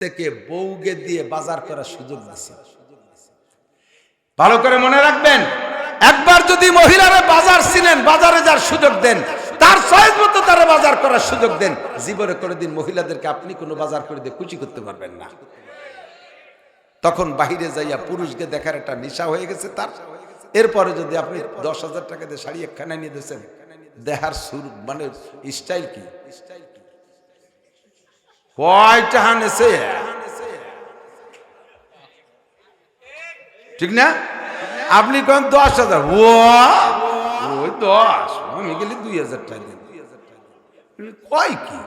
থেকে বউকে দিয়ে বাজার করার সুযোগ দিছে। ভালো করে মনে রাখবেন, একবার যদি মহিলারা বাজার চিনেন, বাজারে যার সুযোগ দেন, তার চয়েস মতো তারা বাজার করার সুযোগ দেন, জীবনে কোনোদিন মহিলাদেরকে আপনি কোনো বাজার করে দিয়ে খুশি করতে পারবেন না। তখন বাহিরে যাইয়া পুরুষকে দেখার একটা নেশা হয়ে গেছে তার। এরপরে যদি আপনি 10,000 টাকা দিয়ে শাড়ি একখানা নিয়ে দিয়েছেন, দেহার সুর মানে স্টাইল কি কয়টা হানেছে, ঠিক না? আপনি কোন 10,000, ওই 10, আমি গেলে 2,000 টাকা দিন, কয় কি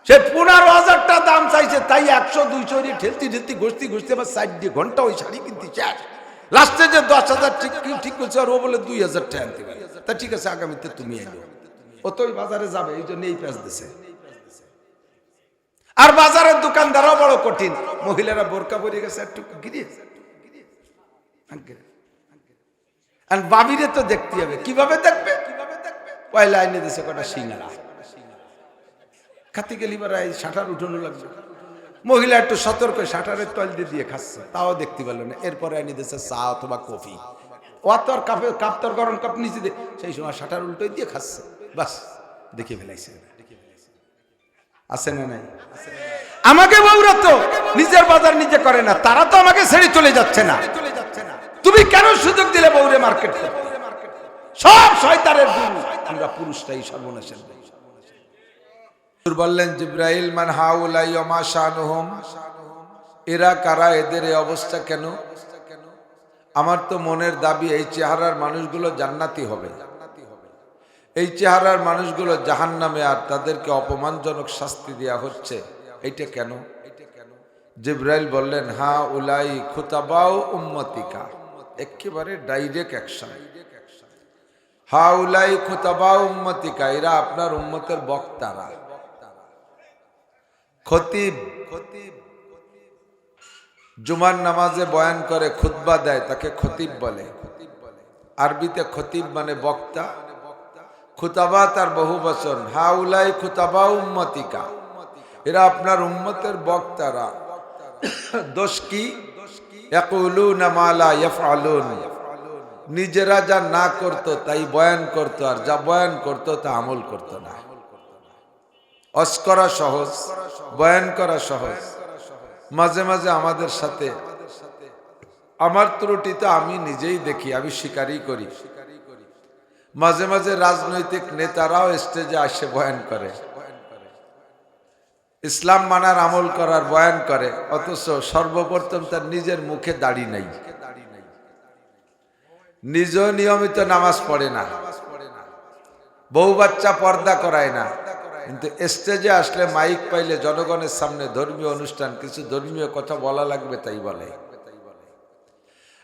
সে 15,000 টাকা দাম চাইছে, তাই 100-200 ঠেলতি ঠেলতি ঘষতি ঘষতে আবার 4 ঘন্টা ওই শাড়ি কিনতে চায়। লাস্টে যে 10,000 ঠিক করছে, আর ও বলে 2,000 টাকা আনতে পারে। তা ঠিক আছে, আগামীতে তুমি এলো, ও তো ওই বাজারে যাবে, এই জন্য এই প্যাঁচ দিছে। আর বাজারের দোকানদারও বড় কঠিন, মহিলারা বোরকা পরে গেছে একটু গিরিয়ে, আর বাবিরে তো দেখতে হবে, কিভাবে দেখবে? পয়লা এনে দিছে কটা সিঙ্গারা, খাতে গেলি এই শাটার উঠানো লাগবে। মহিলা একটু সতর্ক, শাটারের তল দিয়ে খাচ্ছে, তাও দেখতে পারলো না। এরপরে এনে দিচ্ছে চা অথবা কফি, ও তো আর কাপ তোর গরম কাপ নিচে দিয়ে সেই সময় শাটার উল্টো দিয়ে খাচ্ছে, বাস দেখে ফেলাইছে। আছে না নাই? আমাকে বউরা তো নিজের বাজার নিজে করে না, তারা তো আমাকে ছেড়ে চলে যাচ্ছে না। তুমি কেন সুযোগ দিলে বউরে মার্কেট করতে? সব শয়তানের গুরু আমরা পুরুষটাই সর্বনাশের। বললেন জিবরাইল, মান হাউলাই ওয়া মা শানুহুম, এরা কারা, এদের এই অবস্থা কেন? আমার তো মনের দাবি এই চেহারার মানুষগুলো জান্নাতি হবে, এই চেহারার মানুষগুলো জাহান্নামে, আর তাদেরকে অপমানজনক শাস্তি দেওয়া হচ্ছে, এইটা কেন? জিবরাইল বললেন, হা উলাই খুতাবাউ উম্মতিকা, একেবারে ডাইরেক্ট অ্যাকশন। হা উলাই খুতাবাউ উম্মতিকা, এরা আপনার উম্মতের বক্তারা। খতিব জুমার নামাজে বয়ান করে, খুতবা দেয়, তাকে খতিব বলে। আরবিতে খতিব মানে বক্তা, খুতাবা তার বহু বচন। হাউলাই খুতাবা উম্মতিকা, এরা আপনার উম্মতের বক্তারা। দোষ কি? ইয়াকুলুনা মা লা ইয়াফআলুন, নিজেরা যা না করতো তাই বয়ান করতো, আর যা বয়ান করতো তা আমল করতো না। অস করা সহজ, বয়ান করা সহজ। মাঝে মাঝে আমাদের সাথে, আমার ত্রুটি তো আমি নিজেই দেখি, আমি স্বীকারই করি। মাঝে মাঝে রাজনৈতিক নেতারাও স্টেজে আসে বয়ান করে, ইসলাম মানার আমল করার বয়ান করে, অথচ সর্বপ্রথম তার নিজের মুখে দাড়ি নাই, নিজেও নিয়মিত নামাজ পড়ে না, বউ বাচ্চা পর্দা করায় না, কিন্তু স্টেজে আসলে মাইক পাইলে জনগণের সামনে ধর্মীয় অনুষ্ঠান, কিছু ধর্মীয় কথা বলা লাগবে তাই বলে।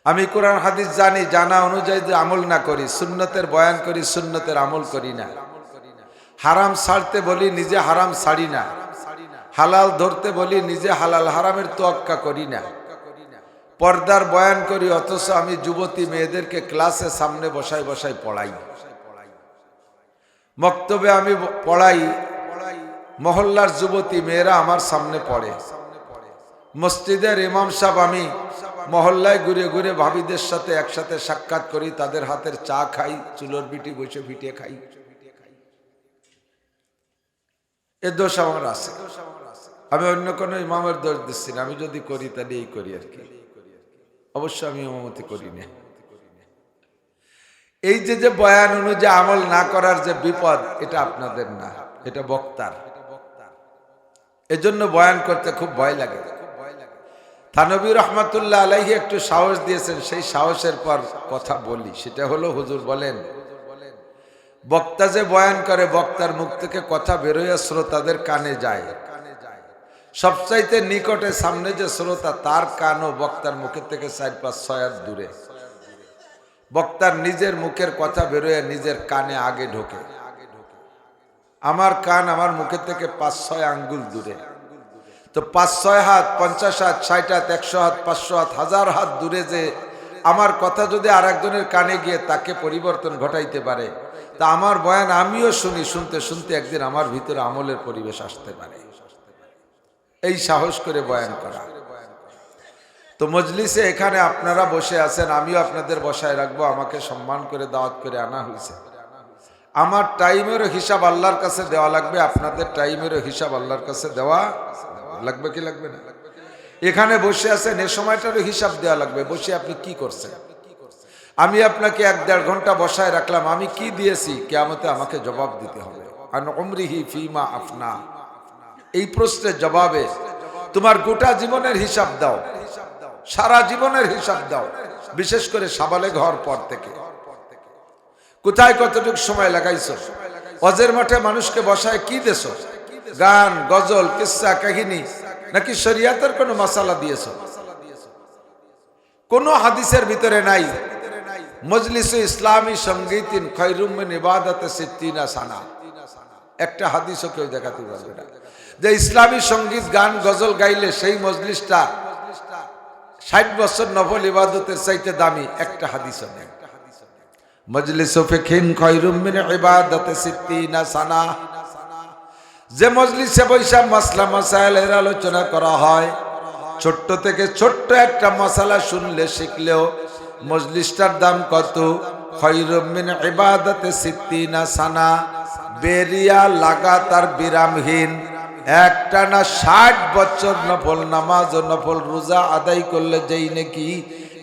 আমি কোরআন হাদিস জানি, জানা অনুযায়ী আমল না করি, সুন্নতের বয়ান করি, সুন্নতের আমল করি না। হারাম ছাড়তে বলি, নিজে হারাম ছাড়ি না। হালাল ধরতে বলি, নিজে হালাল হারামের তোয়াক্কা করি না। পর্দার বয়ান করি, অথচ আমি যুবতী মেয়েদেরকে ক্লাসে সামনে বসাই বসাই পড়াই, মক্তবে আমি পড়াই, মহল্লার যুবতী মেয়েরা আমার সামনে পড়ে। মসজিদের ইমাম সাহেব, আমি মহল্লায় ঘুরে ঘুরে ভাবিদের সাথে একসাথে সাক্ষাৎ করি, তাদের হাতের চা খাই, চুলোর বিটি বসে ফিটিয়ে খাই। এ দোষ আমার আছে, আমি অন্য কোনো ইমামের দোষ দিচ্ছি না। আমি যদি করি তাহলে এই করি আর কি, অবশ্য আমি ইমামতি করি না। এই যে বয়ান অনুযায়ী আমল না করার যে বিপদ, এটা আপনাদের না, এটা বক্তার। এজন্য বয়ান করতে খুব ভয় লাগে। থানবী রহমাতুল্লাহ আলাইহি একটু সাহস দিয়েছেন, সেই সাহসের পর কথা বলি। সেটা হলো, হুজুর বলেন, বক্তা যে বয়ান করে, বক্তার মুখ থেকে কথা বেরোয় শ্রোতাদের কানে যায়। সবচাইতে নিকটে সামনে যে শ্রোতা, তার কানও বক্তার মুখের থেকে 4-5-6 হাত দূরে। বক্তার নিজের মুখের কথা বেরোয় নিজের কানে আগে ঢোকে। আমার কান আমার মুখের থেকে 5-6 আঙ্গুল দূরে। তো 5-6 হাত, 50 হাত, 60 হাত, 100 হাত, 500 হাত, 1000 হাত দূরে যে আমার কথা যদি আর একজনের কানে গিয়ে তাকে পরিবর্তন ঘটাইতে পারে, তা আমার বয়ান আমিও শুনি, শুনতে শুনতে একদিন আমার ভিতরে আমলের পরিবেশ আসতে পারে। এই সাহস করে বয়ান করা। তো মজলিসে এখানে আপনারা বসে আছেন, আমিও আপনাদের বসায় রাখবো, আমাকে সম্মান করে দাওয়াত করে আনা হয়েছে। আমার টাইমেরও হিসাব আল্লাহর কাছে দেওয়া লাগবে, আপনাদের টাইমেরও হিসাব আল্লাহর কাছে দেওয়া লাগবে কি লাগবে না? এখানে বসে আছেন, এ সময়টারও হিসাব দেওয়া লাগবে, বসে আপনি কি করছেন। আমি আপনাকে 1-1.5 ঘন্টা বসায় রাখলাম, আমি কি দিয়েছি কিয়ামতে আমাকে জবাব দিতে হবে। আন উমরিহি ফিমা আফনা, এই প্রশ্নের জবাবে তোমার গোটা জীবনের হিসাব দাও, সারা জীবনের হিসাব দাও, বিশেষ করে সাবালেগ হওয়ার পর থেকে কোথায় কতটুকু সময় লাগাইছো। হজের মাঠে মানুষকে বসায় কি দেছো? গান, গজল, কিস্সা কাহিনী, নাকি শরিয়াতের কোনো মাসালা দিয়েছো? কোন হাদিসের ভিতরে নাই মজলিসে ইসলামী সঙ্গীতিন খায়রুম মিন ইবাদাতে সিত্তিনা সানা। একটা হাদিসও কেউ দেখাতে পারবে না যে ইসলামী সঙ্গীত, গান, গজল গাইলে সেই মজলিসটা 60 বছর নফল ইবাদতের চাইতে দামি। একটা হাদিসও নেই। মজলিসু ফিকহিন খায়রুম মিন ইবাদাতে সিত্তিনা সানা, যে মজলিসে বৈশা মাসলা মাসাইলের আলোচনা করা হয়, ছোট্ট থেকে ছোট্ট একটা মাসালা শুনলে শিখলেও মজলিসটার দাম কত? খায়রুম মিন ইবাদাতে সিত্তিনা সানা, বেরিয়া লাগাতার বিরামহীন একটানা 60 বছর নফল নামাজ ও নফল রোজা আদায় করলে যেই নাকি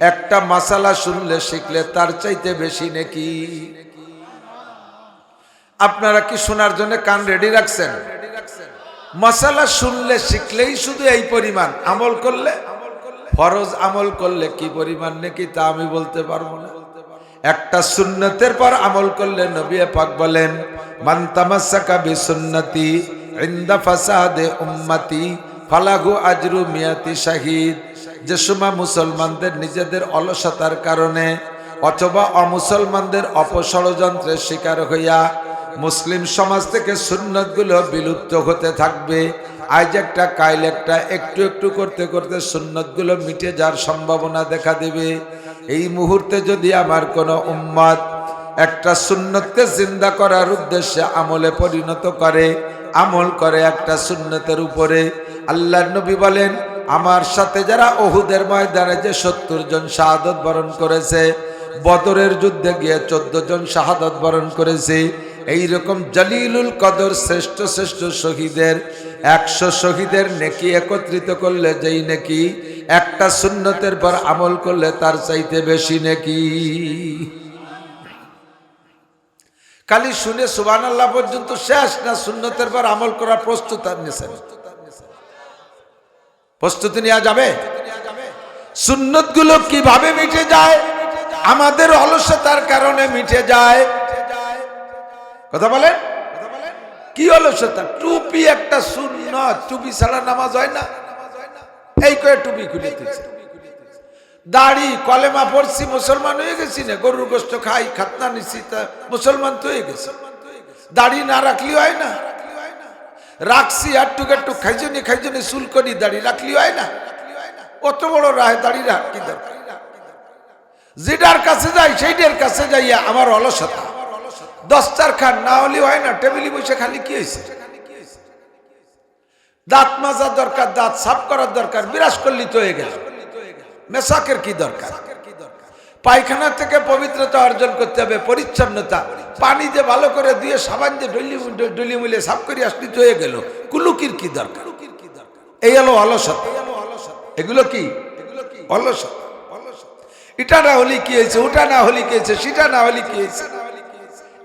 একটা মাসালা শুনলে শিখলে তার চাইতে বেশি নাকি। আপনারা কি শোনার জন্য কান রেডি রাখছেন? মাসালা শুনলে শিখলেই শুধু এই পরিমাণ, আমল করলে, ফরজ আমল করলে কি পরিমাণ নাকি তা আমি বলতে পারবো না। একটা সুন্নতের পর আমল করলে নবী পাক বলেন, মান তামাসসাকা বিসুন্নতি ইনদা ফাসাদে উম্মতি ফালাহু আজরু মিয়াতি শাহিদ। যে সময় মুসলমানদের নিজেদের অলসতার কারণে অথবা অমুসলমানদের অপষড়যন্ত্রের শিকার হইয়া মুসলিম সমাজ থেকে সুন্নতগুলো বিলুপ্ত হতে থাকবে, আজ একটা কাইল একটা, একটু একটু করতে করতে সুন্নতগুলো মিটে যাওয়ার সম্ভাবনা দেখা দেবে। এই মুহূর্তে যদি আমার কোনো উম্মত একটা সুন্নতকে জিন্দা করার উদ্দেশ্যে আমলে পরিণত করে, আমল করে একটা সুন্নতের উপরে, আল্লাহর নবী বলেন, আমার সাথে যারা উহুদের ময়দানে যে 70 জন শাহাদত বরণ করেছে, বদরের যুদ্ধে গিয়ে 14 জন শাহাদত বরণ করেছে, এইরকম জলিলুল কদর শ্রেষ্ঠ শ্রেষ্ঠ শহীদের 100 শহীদের নেকি একত্রিত করলে যেই নেকি একটা সুন্নতের পর আমল করলে তার চাইতে বেশি নেকি। খালি শুনে সুবহানাল্লাহ পর্যন্ত শেষ না, সুন্নতের পর আমল করার প্রস্তুতি নেওয়া যাবে। সুন্নতগুলো কিভাবে মিটে যায়? আমাদের অলসতার কারণে মিটে যায়। কথা বলেন, কি অলসতা? টুপি একটা সুন্নত, টুপি ছাড়া নামাজ হয় না। এই করে টুপি খুলে দিচ্ছে। দাড়ি, কলেমা পড়ছি, মুসলমান হয়ে গেছি না, গরুর গোশত খাই, খাতনা নিছি, তা মুসলমান তো হয়ে গেছে। দাড়ি না রাখলি হয় না, রাখছি আটটুক আটটুক খাইজনি চুল করি, দাড়ি রাখলি হয় না। অত বড় রায় দাড়ি রাখ কি দরকার? যেটার কাছে যাই সেইটার কাছে যাইয়া আমার অলসতা। 10 খান না হলে হয় না, টেবিলে বসে খালি কি হয়েছে? দাঁত মাজা দরকার, দাঁত সাফ করার দরকার, বিরাজ করলি তো হয়ে গেল। মেসাকের কি দরকার? পায়খানা থেকে পবিত্রতা অর্জন করতে হবে, পরিচ্ছন্নতা। পানি দিয়ে ভালো করে দিয়ে সাবান দিয়ে ডলি মিলে সাফ করে আসলি তো হয়ে গেল। কুলুকির কি দরকার? এই হলো অলসতা। এগুলো কি অলসতা? এটা না হলে কি হয়েছে, ওটা না হলে কি হয়েছে, সেটা না হলে কি হয়েছে।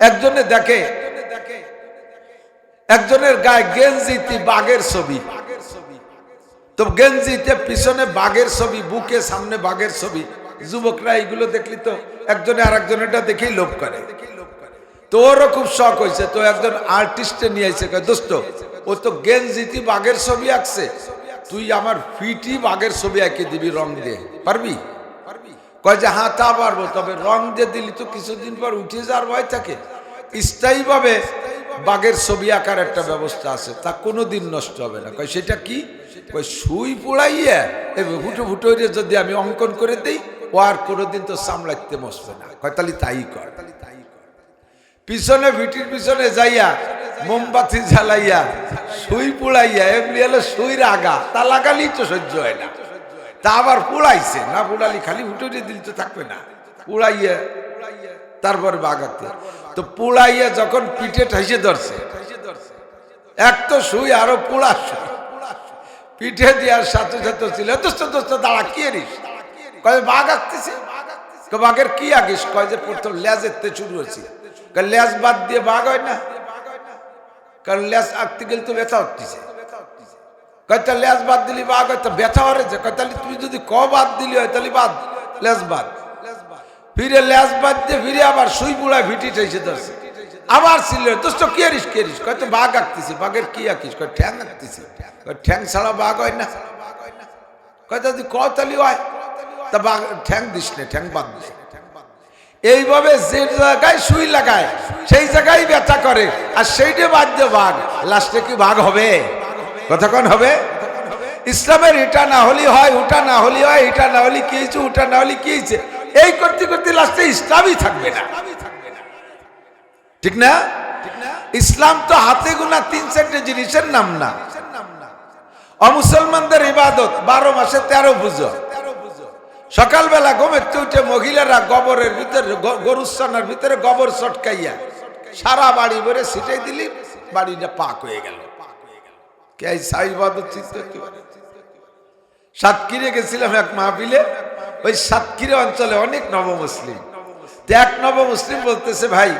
একজনে দেখে একজনের গায়ে গেঞ্জিতে বাঘের ছবি, তো গেঞ্জিতে পিছনে বাঘের ছবি, বুকে সামনে বাঘের ছবি। যুবকরা এইগুলো দেখলি তো একজনে আর একজনেরটা দেখেই লোভ করে। তো ওরও খুব শখ হয়েছে, তো একজন আর্টিস্টে নিয়ে এসে কয়, দোস্ত ও তো গেঞ্জিতে বাঘের ছবি আঁকছে, তুই আমার ফিটি বাঘের ছবি এঁকে দিবি রং দিয়ে, পারবি? কয় যে হ্যাঁ তা পারবো, তবে রং দিয়ে দিলি তো কিছুদিন পর উঠে যাওয়ার ভয় থাকে। স্থায়ীভাবে বাঘের ছবি আঁকার একটা ব্যবস্থা আছে, তা কোনোদিন নষ্ট হবে না। কয় সেটা কি? কয় সুই পোড়াইয়া ফুটো ফুটো যদি আমি অঙ্কন করে দিই, ও আর কোনোদিন তো সামলাইতে বসবে না। কয় তাহলে তাই কর। পিছনে ভিটির পিছনে যাইয়া মোমবাতি জ্বালাইয়া সুই পুড়াইয়া এমনি হলো সুইর আগা, তা লাগালেই তো সহ্য হয় না, তা আবার পুড়াইছে, না পুড়ালি খালি উঠে দিল তো থাকবে না, পুড়াইয়া তারপরে বাগাতে। তো পুড়াইয়া যখন পিঠে ঠাইসে ধরছে, এক তো সুই আরো পুড়া সুই, পিঠে দেওয়ার সাথে সাথে ছিল দোস্ত দোস্ত দাঁড়া কি এরিস, কয় বাঘ আঁকতেছে, বাঘের কি আঁকিস, কয় যে প্রথম লেজ এতে শুরু হয়েছে, লেজ বাদ দিয়ে বাঘ হয় না, কারণ লেজ আঁকতে গেলে তো ব্যথা হচ্ছে, কয়টা লেজ বাদ দিলি বাঘ হয়তো ব্যথা হরেছে, কয় তাহলে তুমি যদি ক বাদ দিলি হয় তাহলে বাদ, লেজ বাদ, ফিরে লেজ বাদ দিয়ে ফিরে আবার সুই পুড়ায় ভিটি ঠাইছে ধরছে, আবার ছিল দোস্ত কি আরিস কে আরিস, কয় তো বাঘ আঁকতেছি, বাঘের কি আঁকিস, কয় ঠ্যাং আঁকতেছি, ঠ্যাং ছাড়া বাঘ হয় না, কয় যদি কতালি হয় তা বাঘ ঠ্যাং দিস না, ঠ্যাং বাদ দিস। এইভাবে যে জায়গায় সুই লাগায় সেই জায়গায় ব্যথা করে, আর সেইটা বাদ দিয়ে বাঘ, লাস্টে কি বাঘ হবে, কতক্ষণ হবে? ইসলামের এটা না হলে হয়, ওটা না হলে হয়, এটা না হলে কি হয়েছে, ওটা না হলে কি হয়েছে, এই করতে করতে লাস্টে ইসলামই থাকবে না, ঠিক না? ইসলাম তো হাতে গোনা 3-4টে জিনিসের নাম না। অমুসলমানদের ইবাদত 12 মাসে 13 পুজো। সকালবেলা ঘুমের উঠে মহিলারা গোবরের ভিতরে, গরুর ছানার ভিতরে গোবর চটকাইয়া সারা বাড়ি ভরে ছিটাই দিলি, বাড়িটা পাক হয়ে গেল। সাতক্ষীরে গেছিলাম এক মাহফিলে, ওই সাতক্ষীরে অঞ্চলে অনেক নবমুসলিম, এক নবমুসলিম বলতেছে ভাই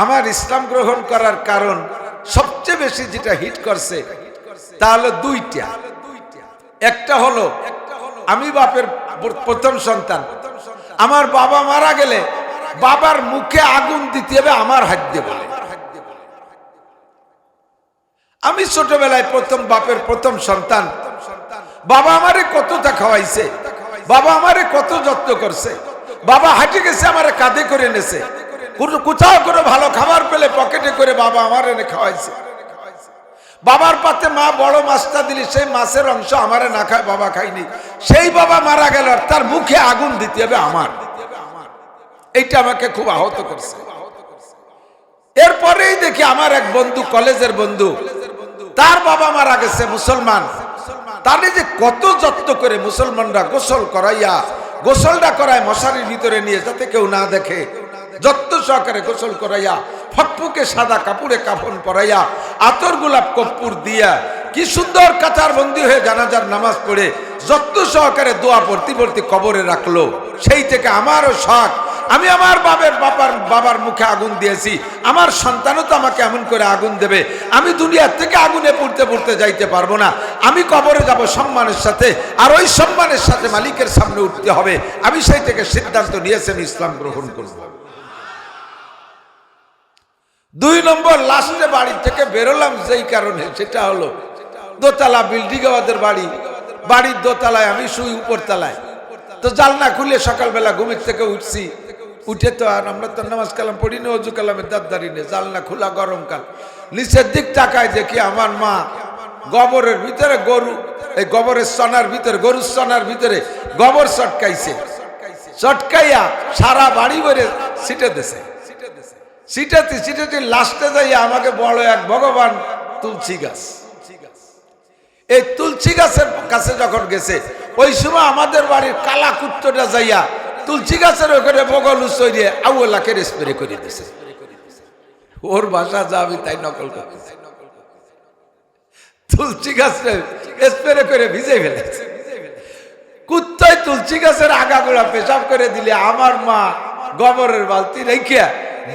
আমার ইসলাম গ্রহণ করার কারণ সবচেয়ে বেশি যেটা হিট করছে তা হলো 2টা। একটা হলো আমি বাপের প্রথম সন্তান, আমার বাবা মারা গেলে বাবার মুখে আগুন দিতে হবে আমার হাত দিয়ে বলে। আমি ছোটবেলায় প্রথম বাপের প্রথম সন্তান, বাবা আমারে কতটা খাওয়াইছে, বাবা আমারে কত যত্ন করছে, বাবা হাঁটে গেছে আমারে কাঁধে করে এনেছে, কোথাও কোনো ভালো খাবার পেলে পকেটে করে বাবা আমার এনে খাওয়াইছে, বাবার পাতে মা বড় মাছটা দিলি সেই মাছের অংশ আমারে না খায় বাবা খাইনি, সেই বাবা মারা গেল আর তার মুখে আগুন দিতে হবে আমার, এইটা আমাকে খুব আহত করছে। এরপরেই দেখি আমার এক বন্ধু, কলেজের বন্ধু, তার বাবা মারা গেছে মুসলমান, তাহলে যে কত যত্ন করে মুসলমানরা গোসল করাইয়া, গোসলটা করায় মশারির ভিতরে নিয়ে যাতে কেউ না দেখে, যত্ন সহকারে গোসল করাইয়া, ফকফকে সাদা কাপড়ে কাফন পরাইয়া, আতর গোলাপ কর্পূর দিয়া কি সুন্দর কাতার বন্দী হয়ে জানাজার নামাজ পড়ে যত্ন সহকারে দোয়া পড়তে পড়তে কবরে রাখলো। সেই থেকে আমারও শখ, আমি আমার বাবার মুখে আগুন দিয়েছি, আমার সন্তানও তো আমাকে এমন করে আগুন দেবে, আমি দুনিয়ার থেকে আগুনে পুড়তে পুড়তে যাইতে পারবো না, আমি কবরে যাব সম্মানের সাথে, আর ওই সম্মানের সাথে মালিকের সামনে উঠতে হবে। আমি সেই থেকে সিদ্ধান্ত নিয়েছেন ইসলাম গ্রহণ করব। 2 নম্বর, লাস্টে বাড়ি থেকে বেরোলাম যেই কারণে, সেটা হলো দোতলা বিল্ডিং আমাদের বাড়ি, বাড়ির দোতলায় আমি শুই উপর তলায়, তো জানলা খুলে সকালবেলা ঘুমের থেকে উঠছি, উঠে তো আর আমরা তো নামাজ কালাম পড়ি না, অজু কালামের দাঁড়ি নেই, জানলা খোলা, গরমকাল, নিচের দিক তাকায় দেখি আমার মা গোবরের ভিতরে গরু, এই গোবরের সনার ভিতরে, গরুর সনার ভিতরে গোবর চটকাইছে, চটকাইয়া সারা বাড়ি ভরে ছিটে দিছে, ছিটাতে ছিটাতে লাস্টে যাইয়া আমাকে বড় এক ভগবান তুলসী গাছ, এই তুলসী গাছের কাছে যখন গেছে, ওই সময় আমাদের বাড়ির কালা কুত্তটা যাইয়া তুলসী গাছের ওখানে বগল উচড়িয়ে আউলাকে স্প্রে করে দিছে। ওর ভাষা যা আমি তাই নকল করতেছি, তুলসী গাছে স্প্রে করে ভিজে ফেলেছে। কুত্তায় তুলসী গাছের আগাগোড়া পেশাব করে দিলে আমার মা গোবরের বালতি রেখে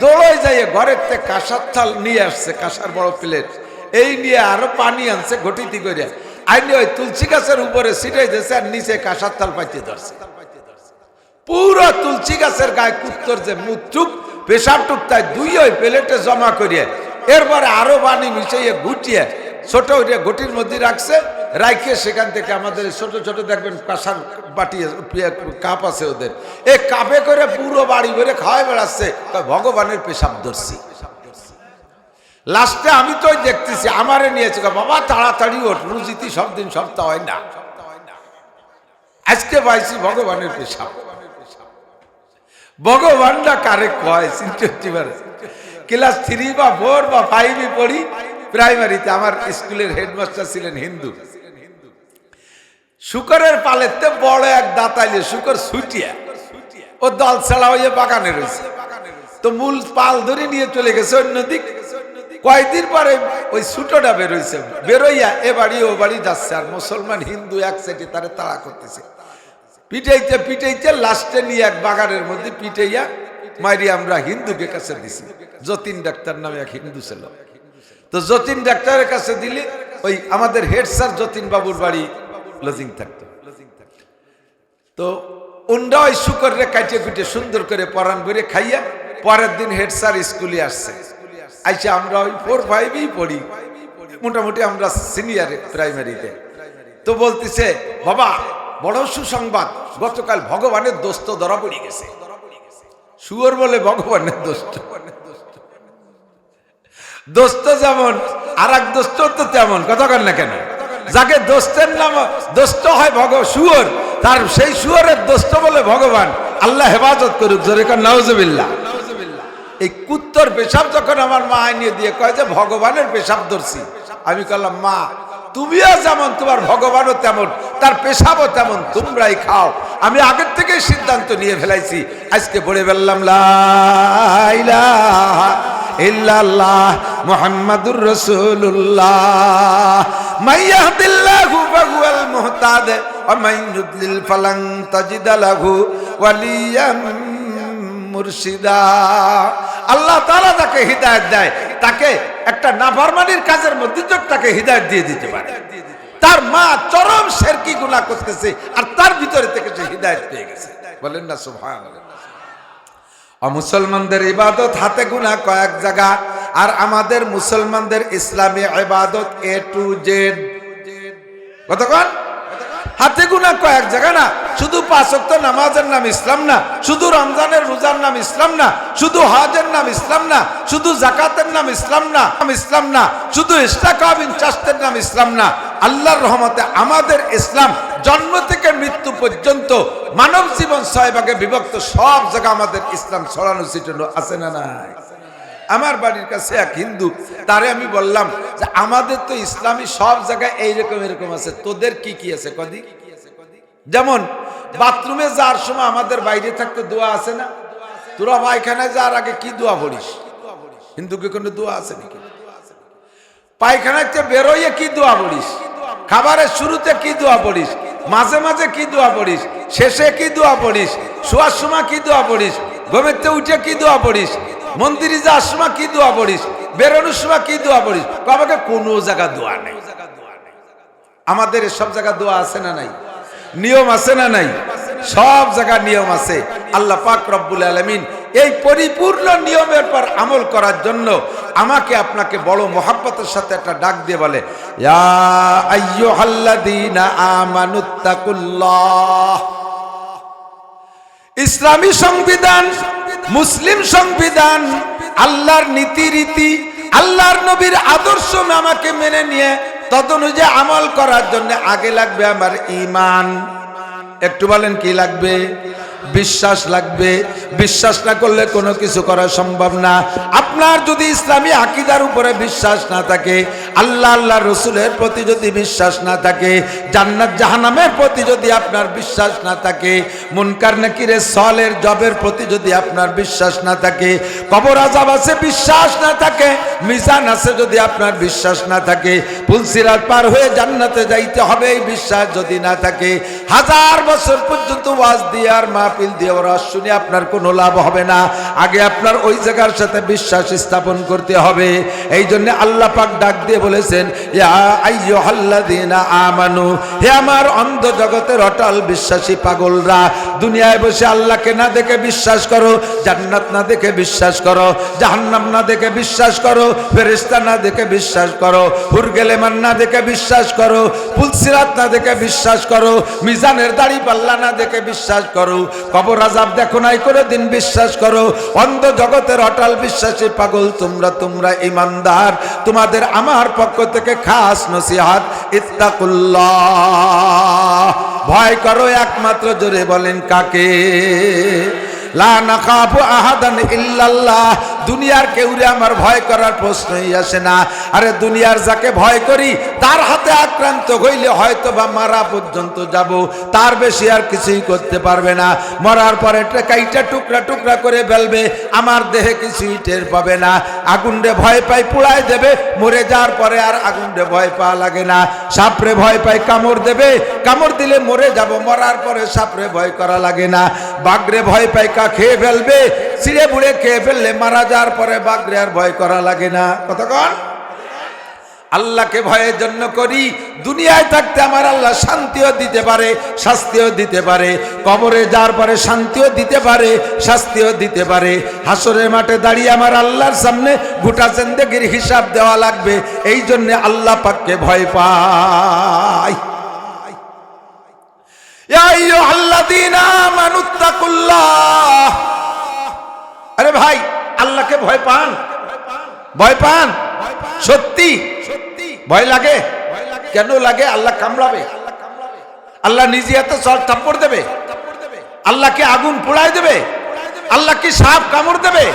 দৌড়ায় যাইয়ে ঘরের থেকে কাঁসার থাল নিয়ে আসছে, কাঁসার বড় প্লেট, এই নিয়ে আরো পানি আনছে ঘটিতি করে, আইনি ওই তুলসী গাছের উপরে ছিটাই দিয়েছে, আর নিচে কাঁসার থাল পাইতে ধরছে। পুরো তুলসী গাছের গায়ে কুত্তর যে মুখ পেশাব টুকতায় দুই ওই প্লেটে জমা করিয়ে, এরপরে আরো পানি মিশিয়ে ঘুটিয়ে ছোট ঘটির মধ্যে রাখছে, রাইখে সেখান থেকে আমাদের ছোট ছোট দেখবেন কাঁসার বাটি কাপ আছে ওদের, এই কাপে করে পুরো বাড়ি ভরে খাওয়াই বেড়াচ্ছে, ভগবানের পেশাব ধরছি। লাস্টে আমি তো দেখতেছি আমারে নিয়েছে, বাবা তাড়াতাড়ি ওঠ, রুজিতি সব দিন সপ্তাহ হয় না, আজকে পাইছি ভগবানের পেশাব। ভগবানটা কারে কয় চিন্তা করতে পারে, ক্লাস 3 বা 4 বা 5 পড়ি, প্রাইমারিতে আমার স্কুলের হেডমাস্টার ছিলেন হিন্দু। শুকরের পালেতে বড় এক দাঁতাইলে শুকর ছুটিয়া ও দল ছাড়া হয়ে বাগানে রয়েছে, তো মূল পাল ধরে নিয়ে চলে গেছে অন্যদিক। কয়েকদিন পরে ওই ছুটোটা বেরোইছে, বেরোইয়া এ বাড়ি ও বাড়ি যাচ্ছে, আর মুসলমান হিন্দু এক সাইডে তারে তাড়া করতেছে, পিটাইতে পিটাইতে লাস্টে নিয়ে এক বাগানের মধ্যে পিটাইয়া মাইরি আমরা হিন্দুকে কাছে দিছি। যতীন ডাক্তার নামে এক হিন্দু ছিল, তো যতীন ডাক্তারের কাছে দিলে ওই আমাদের হেড স্যার যতীন বাবুর বাড়ি লজিং থাকতো, তো উন্ডা ওই শুকরে কাটিয়ে কুটে সুন্দর করে পরান ভরে খাইয়া পরের দিন হেড স্যার স্কুলে আসছে। আইসা আমরা ওই 4-5 পড়ি, মোটামুটি আমরা সিনিয়র প্রাইমারিতে। তো বলতেছে, বাবা বড় সুসংবাদ, গতকাল ভগবানের দোস্ত ধরা পড়ে গেছে। শুয়োর বলে ভগবানের দোস্ত, দোস্ত যেমন আর এক দোস্ত তো তেমন, কথা কন না কেন? যাকে দোস্তের নাম দোস্ত হয় শুয়োর, তার সেই শুয়োরের দোস্ত বলে ভগবান। আল্লাহ হেফাজত করুক, জোরে কর নাউজুবিল্লাহ। এই কুত্তর পেশাব যখন আমার মা আনিয়ে দিয়ে কয় যে ভগবানের পেশাব ধরছি, আমি বললাম মা তুমিও যেমন তোমার ভগবানও তেমন, তার পেশাবও তেমন, তোমরাই খাও। আমি আগের থেকেই সিদ্ধান্ত নিয়ে ফেলাইছি, আজকে বলে বললাম লা ইলাহা ইল্লাল্লাহ মুহাম্মাদুর রাসূলুল্লাহ, মান ইয়াহদিল্লাহু ফাহুয়াল মুহতাদ ওয়া মান ইউদ্লিল ফালান তাজিদ লাহু ওয়ালিয়াম মুরশিদা। আল্লাহ তাআলা যাকে হিদায়াত দেয় তাকে একটা নাফরমানির কাজের মধ্যে তাকে হিদায়াত দিয়ে দিতে পারে। তার মা চরম শিরকি গুনাহ করতেছে আর তার ভিতরে থেকে সে হিদায়াত পেয়ে গেছে, বলেন না সুবহানাল্লাহ। মুসলমানদের ইবাদত হাতে গোনা কয়েক জায়গা, আর আমাদের মুসলমানদের ইসলামী ইবাদত A to Z, কতক্ষণ হাতে গোনা কয়েক জায়গা না। শুধু 5 ওয়াক্ত নামাজের নাম ইসলাম না, শুধু রমজানের রোজার নাম ইসলাম না, শুধু হজের নাম ইসলাম না, শুধু যাকাতের নাম ইসলাম না, শুধু ইস্তাকাবিন চাষের নাম ইসলাম না। আল্লাহর রহমতে আমাদের ইসলাম জন্ম থেকে মৃত্যু পর্যন্ত মানব জীবন 6 ভাগে বিভক্ত, সব জায়গা আমাদের ইসলাম ছড়ানো ছিটানো আছে না নাই? আমার বাড়ির কাছে এক হিন্দু, তারে আমি বললাম যে আমাদের তো ইসলামী সব জায়গায় এইরকম এরকম আছে, তোদের কি কি আছে কদি? যেমন বাথরুমে যাওয়ার সময় আমাদের বাইরে থাকতে দোয়া আছে না? তোরা পায়খানায় যাওয়ার আগে কি দোয়া পড়িস? হিন্দুকে কোনো দোয়া আছে নাকি? পায়খানাতে বেরোইয়ে কি দোয়া পড়িস? খাবারের শুরুতে কি দোয়া পড়িস? মাঝে মাঝে কি দোয়া পড়িস? শেষে কি দোয়া পড়িস? শোয়ার সময় কি দোয়া পড়িস? ঘুমেতে উঠে কি দোয়া পড়িস? মন্দিরে যাওয়ার সময় কি দোয়া পড়িস? বেরোনোর সময় কি দোয়া পড়িস? আমাকে কোনো জায়গা দোয়া নেই। আমাদের সব জায়গা দোয়া আছে না নাই? নিয়ম আছে না নাই? সব জায়গা নিয়ম আছে। আল্লাহ পাক রব্বুল আলামিন এই পরিপূর্ণ নিয়মের পর আমল করার জন্য আমাকে আপনাকে বড় মহব্বতের সাথে একটা ডাক দিয়ে বলে, ইয়া আইয়ুহাল্লাযীনা আমানুত্তাকুল্লাহ। ইসলামী সংবিধান, মুসলিম সংবিধান, আল্লাহর নীতি রীতি, আল্লাহর নবীর আদর্শ আমাকে মেনে নিয়ে তদনুযায়ী আমল করার জন্য আগে লাগবে আমার ঈমান। একটু বলেন কি লাগবে? বিশ্বাস লাগবে। বিশ্বাস না করলে কোনো কিছু করা সম্ভব না। আপনার যদি ইসলামী আকীদার উপরে বিশ্বাস না থাকে, আল্লাহ আল্লাহ রসুলের প্রতি যদি বিশ্বাস না থাকে, জান্নাত জাহান্নামের প্রতি যদি আপনার বিশ্বাস না থাকে, মুনকার নাকিরের সওয়ালের জবের প্রতি যদি আপনার বিশ্বাস না থাকে, কবর আযাব আছে বিশ্বাস না থাকে, মিজান আছে যদি আপনার বিশ্বাস না থাকে, পুলসিরাত পার হয়ে জান্নাতে যাইতে হবে এই বিশ্বাস যদি না থাকে, 1000 বছর পর্যন্ত ওয়াজ দিয়ে আর মাহফিল দিয়ে ওয়াজ শুনে আপনার কোনো লাভ হবে না। আগে আপনার ওই জায়গার সাথে বিশ্বাস স্থাপন করতে হবে। এই জন্য আল্লাহ পাক ডাক দিয়ে বলেছেন, ইয়া আইয়ুহাল্লাযীনা আমানু, হে আমার অন্ধ জগতের অটল বিশ্বাসী পাগলরা, দুনিয়ায় বসে আল্লাহকে না দেখে বিশ্বাস করো, জান্নাত না দেখে বিশ্বাস করো, জাহান্নাম না দেখে বিশ্বাস করো, ফেরেশতা না দেখে বিশ্বাস করো, হুরগেলেমান না দেখে বিশ্বাস করো, পুলসিরাত না দেখে বিশ্বাস করো, মিজানের দাড়ি পাল্লা না দেখে বিশ্বাস করো, কবর আযাব দেখো নাই করে দিন বিশ্বাস করো। অন্ধ জগতের অটল বিশ্বাসী পাগল তোমরা ঈমানদার, তোমাদের আমার পক্ষ থেকে খাস নসিহত, ইত্তাকুল্লাহ, ভয় করো একমাত্র, জোরে বলেন কাকে? লা নাখাফু আহাদান ইল্লাল্লাহ, দুনিয়ার কেউরে আমার ভয় করার প্রশ্নই আসে না। আরে দুনিয়ার যাকে ভয় করি তার হাতে আক্রান্ত হইলে হয়তো বা মারা পর্যন্ত যাব, তার বেশি আর কিছুই করতে পারবে না। মরার পরে কাইটা টুকরা টুকরা করে ফেলবে, আমার দেহে কিছুই টের পাবে না। আগুনরে ভয় পাই পুড়ায় দেবে, মরে যাওয়ার পরে আর আগুনরে ভয় পাওয়া লাগে না। সাপরে ভয় পাই কামড় দেবে, কামড় দিলে মরে যাব, মরার পরে সাপরে ভয় করা লাগে না। বাঘরে ভয় পাই খেয়ে ফেলবে, ছিঁড়ে বুড়ে খেয়ে ফেললে মারা যাওয়ার পরে বাঘরে আর ভয় করা লাগে না। কতক্ষণ আল্লাহকে ভয়ের জন্য করি। দুনিয়ায় থাকতে আমার আল্লাহ শান্তিও দিতে পারে, শাস্তিও দিতে পারে। কবরে যাওয়ার পরে শান্তিও দিতে পারে, শাস্তিও দিতে পারে। হাসরের মাঠে দাঁড়িয়ে আমার আল্লাহর সামনে গোটা জিন্দেগির হিসাব দেওয়া লাগবে, এই জন্য আল্লাহ পাককে ভয় পাই। ইয়া আইয়ুহাল্লাযীনা আমানুত্তাকুল্লাহ। আরে ভাই, আল্লাহকে ভয় পান, ভয় পান। সত্যি ভয় লাগে? কেন লাগে? আল্লাহ কামড়াবে, আল্লাহ নিজে এত চল থাপ্পড় দেবে, আল্লাহকে আগুন পোড়ায় দেবে, আল্লাহ কি সাপ কামড় দেবে?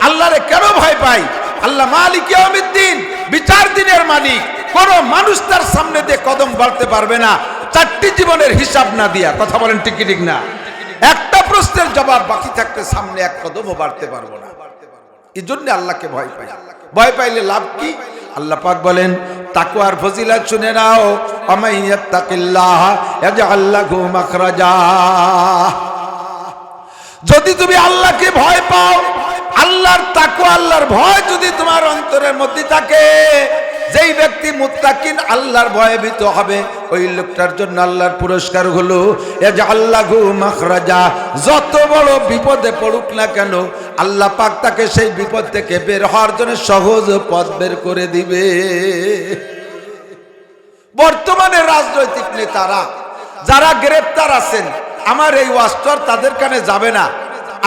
আল্লাহরে কেন ভয় পাই? আল্লাহ মালিক ইয়াউমিদ্দিন, বিচার দিনের মালিক। কোন মানুষ তার সামনে দিয়ে কদম বাড়তে পারবে না চারটি জীবনের হিসাব না দিয়া। কথা বলেন ঠিক কি ঠিক না? একটা প্রশ্নের জবাব বাকি থাকতে সামনে এক কদমও বাড়তে পারবো না। এই জন্য আল্লাহকে ভয় পাই। ভয় পাইলে লাভ কি? আল্লাহ পাক বলেন তাকওয়ার ফজিলত শুনে নাও, আমাইয়াত্তাকিল্লাহ ইয়াজআল লাহু মাখরাজা। যদি তুমি আল্লাহকে ভয় পাও, আল্লাহর তাকওয়া, আল্লাহর ভয় যদি তোমার অন্তরের মধ্যে থাকে, যেই ব্যক্তি মুত্তাকিন আল্লাহর ভয়ে ভীত হবে, ওই লোকটার জন্য আল্লাহর পুরস্কার হলো ইয়াজআল লাহু মাখরাজা। যত বড় বিপদে পড়ুক না কেন, আল্লাহ পাক তাকে সেই বিপদ থেকে বের হওয়ার জন্য সহজ পথ বের করে দিবে। বর্তমানে রাজনৈতিক নেতারা যারা গ্রেপ্তার আছেন, আমার এই ওয়াস্তর তাদের কানে যাবে না।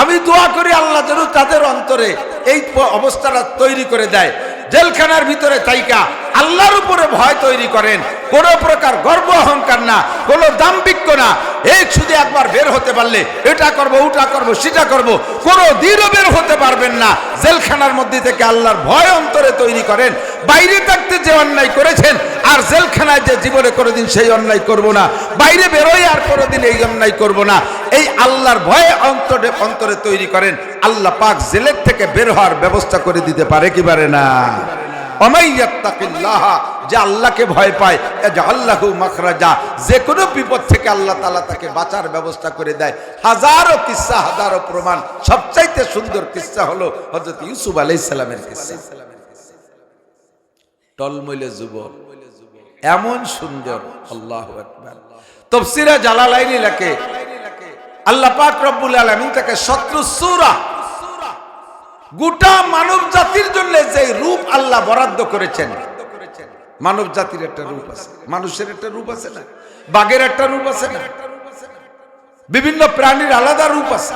আমি দোয়া করি আল্লাহ যেন তাদের অন্তরে এই অবস্থাটা তৈরি করে দেয়, জেলখানার ভিতরে তাইকা আল্লাহর উপরে ভয় তৈরি করেন। কোন প্রকার গর্ব অহংকার না, কোন দাম্ভিক্য না। এই শুধু একবার বের হতে পারলে এটা করব, ওটা করব, সেটা করব, কোনো দিনও বের হতে পারবেন না। জেলখানার মধ্যে থেকে আল্লাহর ভয় অন্তরে তৈরি করেন। বাইরে থাকতে যে অন্যায় করেছেন, আর জেলখানায় যে জীবনে কোনোদিন সেই অন্যায় করব না, বাইরে বেরোই আর কোনোদিন এই অন্যায় করব না। এই আল্লাহর ভয়ে অন্তরে তৈরি করেন। আল্লাহ পাক জেলের থেকে বের হওয়ার ব্যবস্থা করে দিতে পারে কি পারে না? আমাইয়াত্তাকিল্লাহ, যে আল্লাহকে ভয় পায়, ইয়াজআল লাহু মাখরাজা, যে কোনো বিপদ থেকে আল্লাহ তাআলা তাকে বাঁচার ব্যবস্থা করে দেয়। হাজারো কিসসা, হাজারো প্রমাণ। সবচাইতে সুন্দর কিসসা হলো হযরত ইউসুফ আলাইহিস সালামের কিসসা। টলমলে যুবক, এমন সুন্দর, আল্লাহু আকবার। তাফসীরে জালালাইনি লেখে আল্লাহ পাক রব্বুল আলামিন তাকে শত্রু সূরা, গোটা মানব জাতির জন্য যে রূপ আল্লাহ বরাদ্দ করেছেন। মানব জাতির একটা রূপ আছে, মানুষের একটা রূপ আছে না, বাঘের একটা রূপ আছে না, বিভিন্ন প্রাণীর আলাদা রূপ আছে।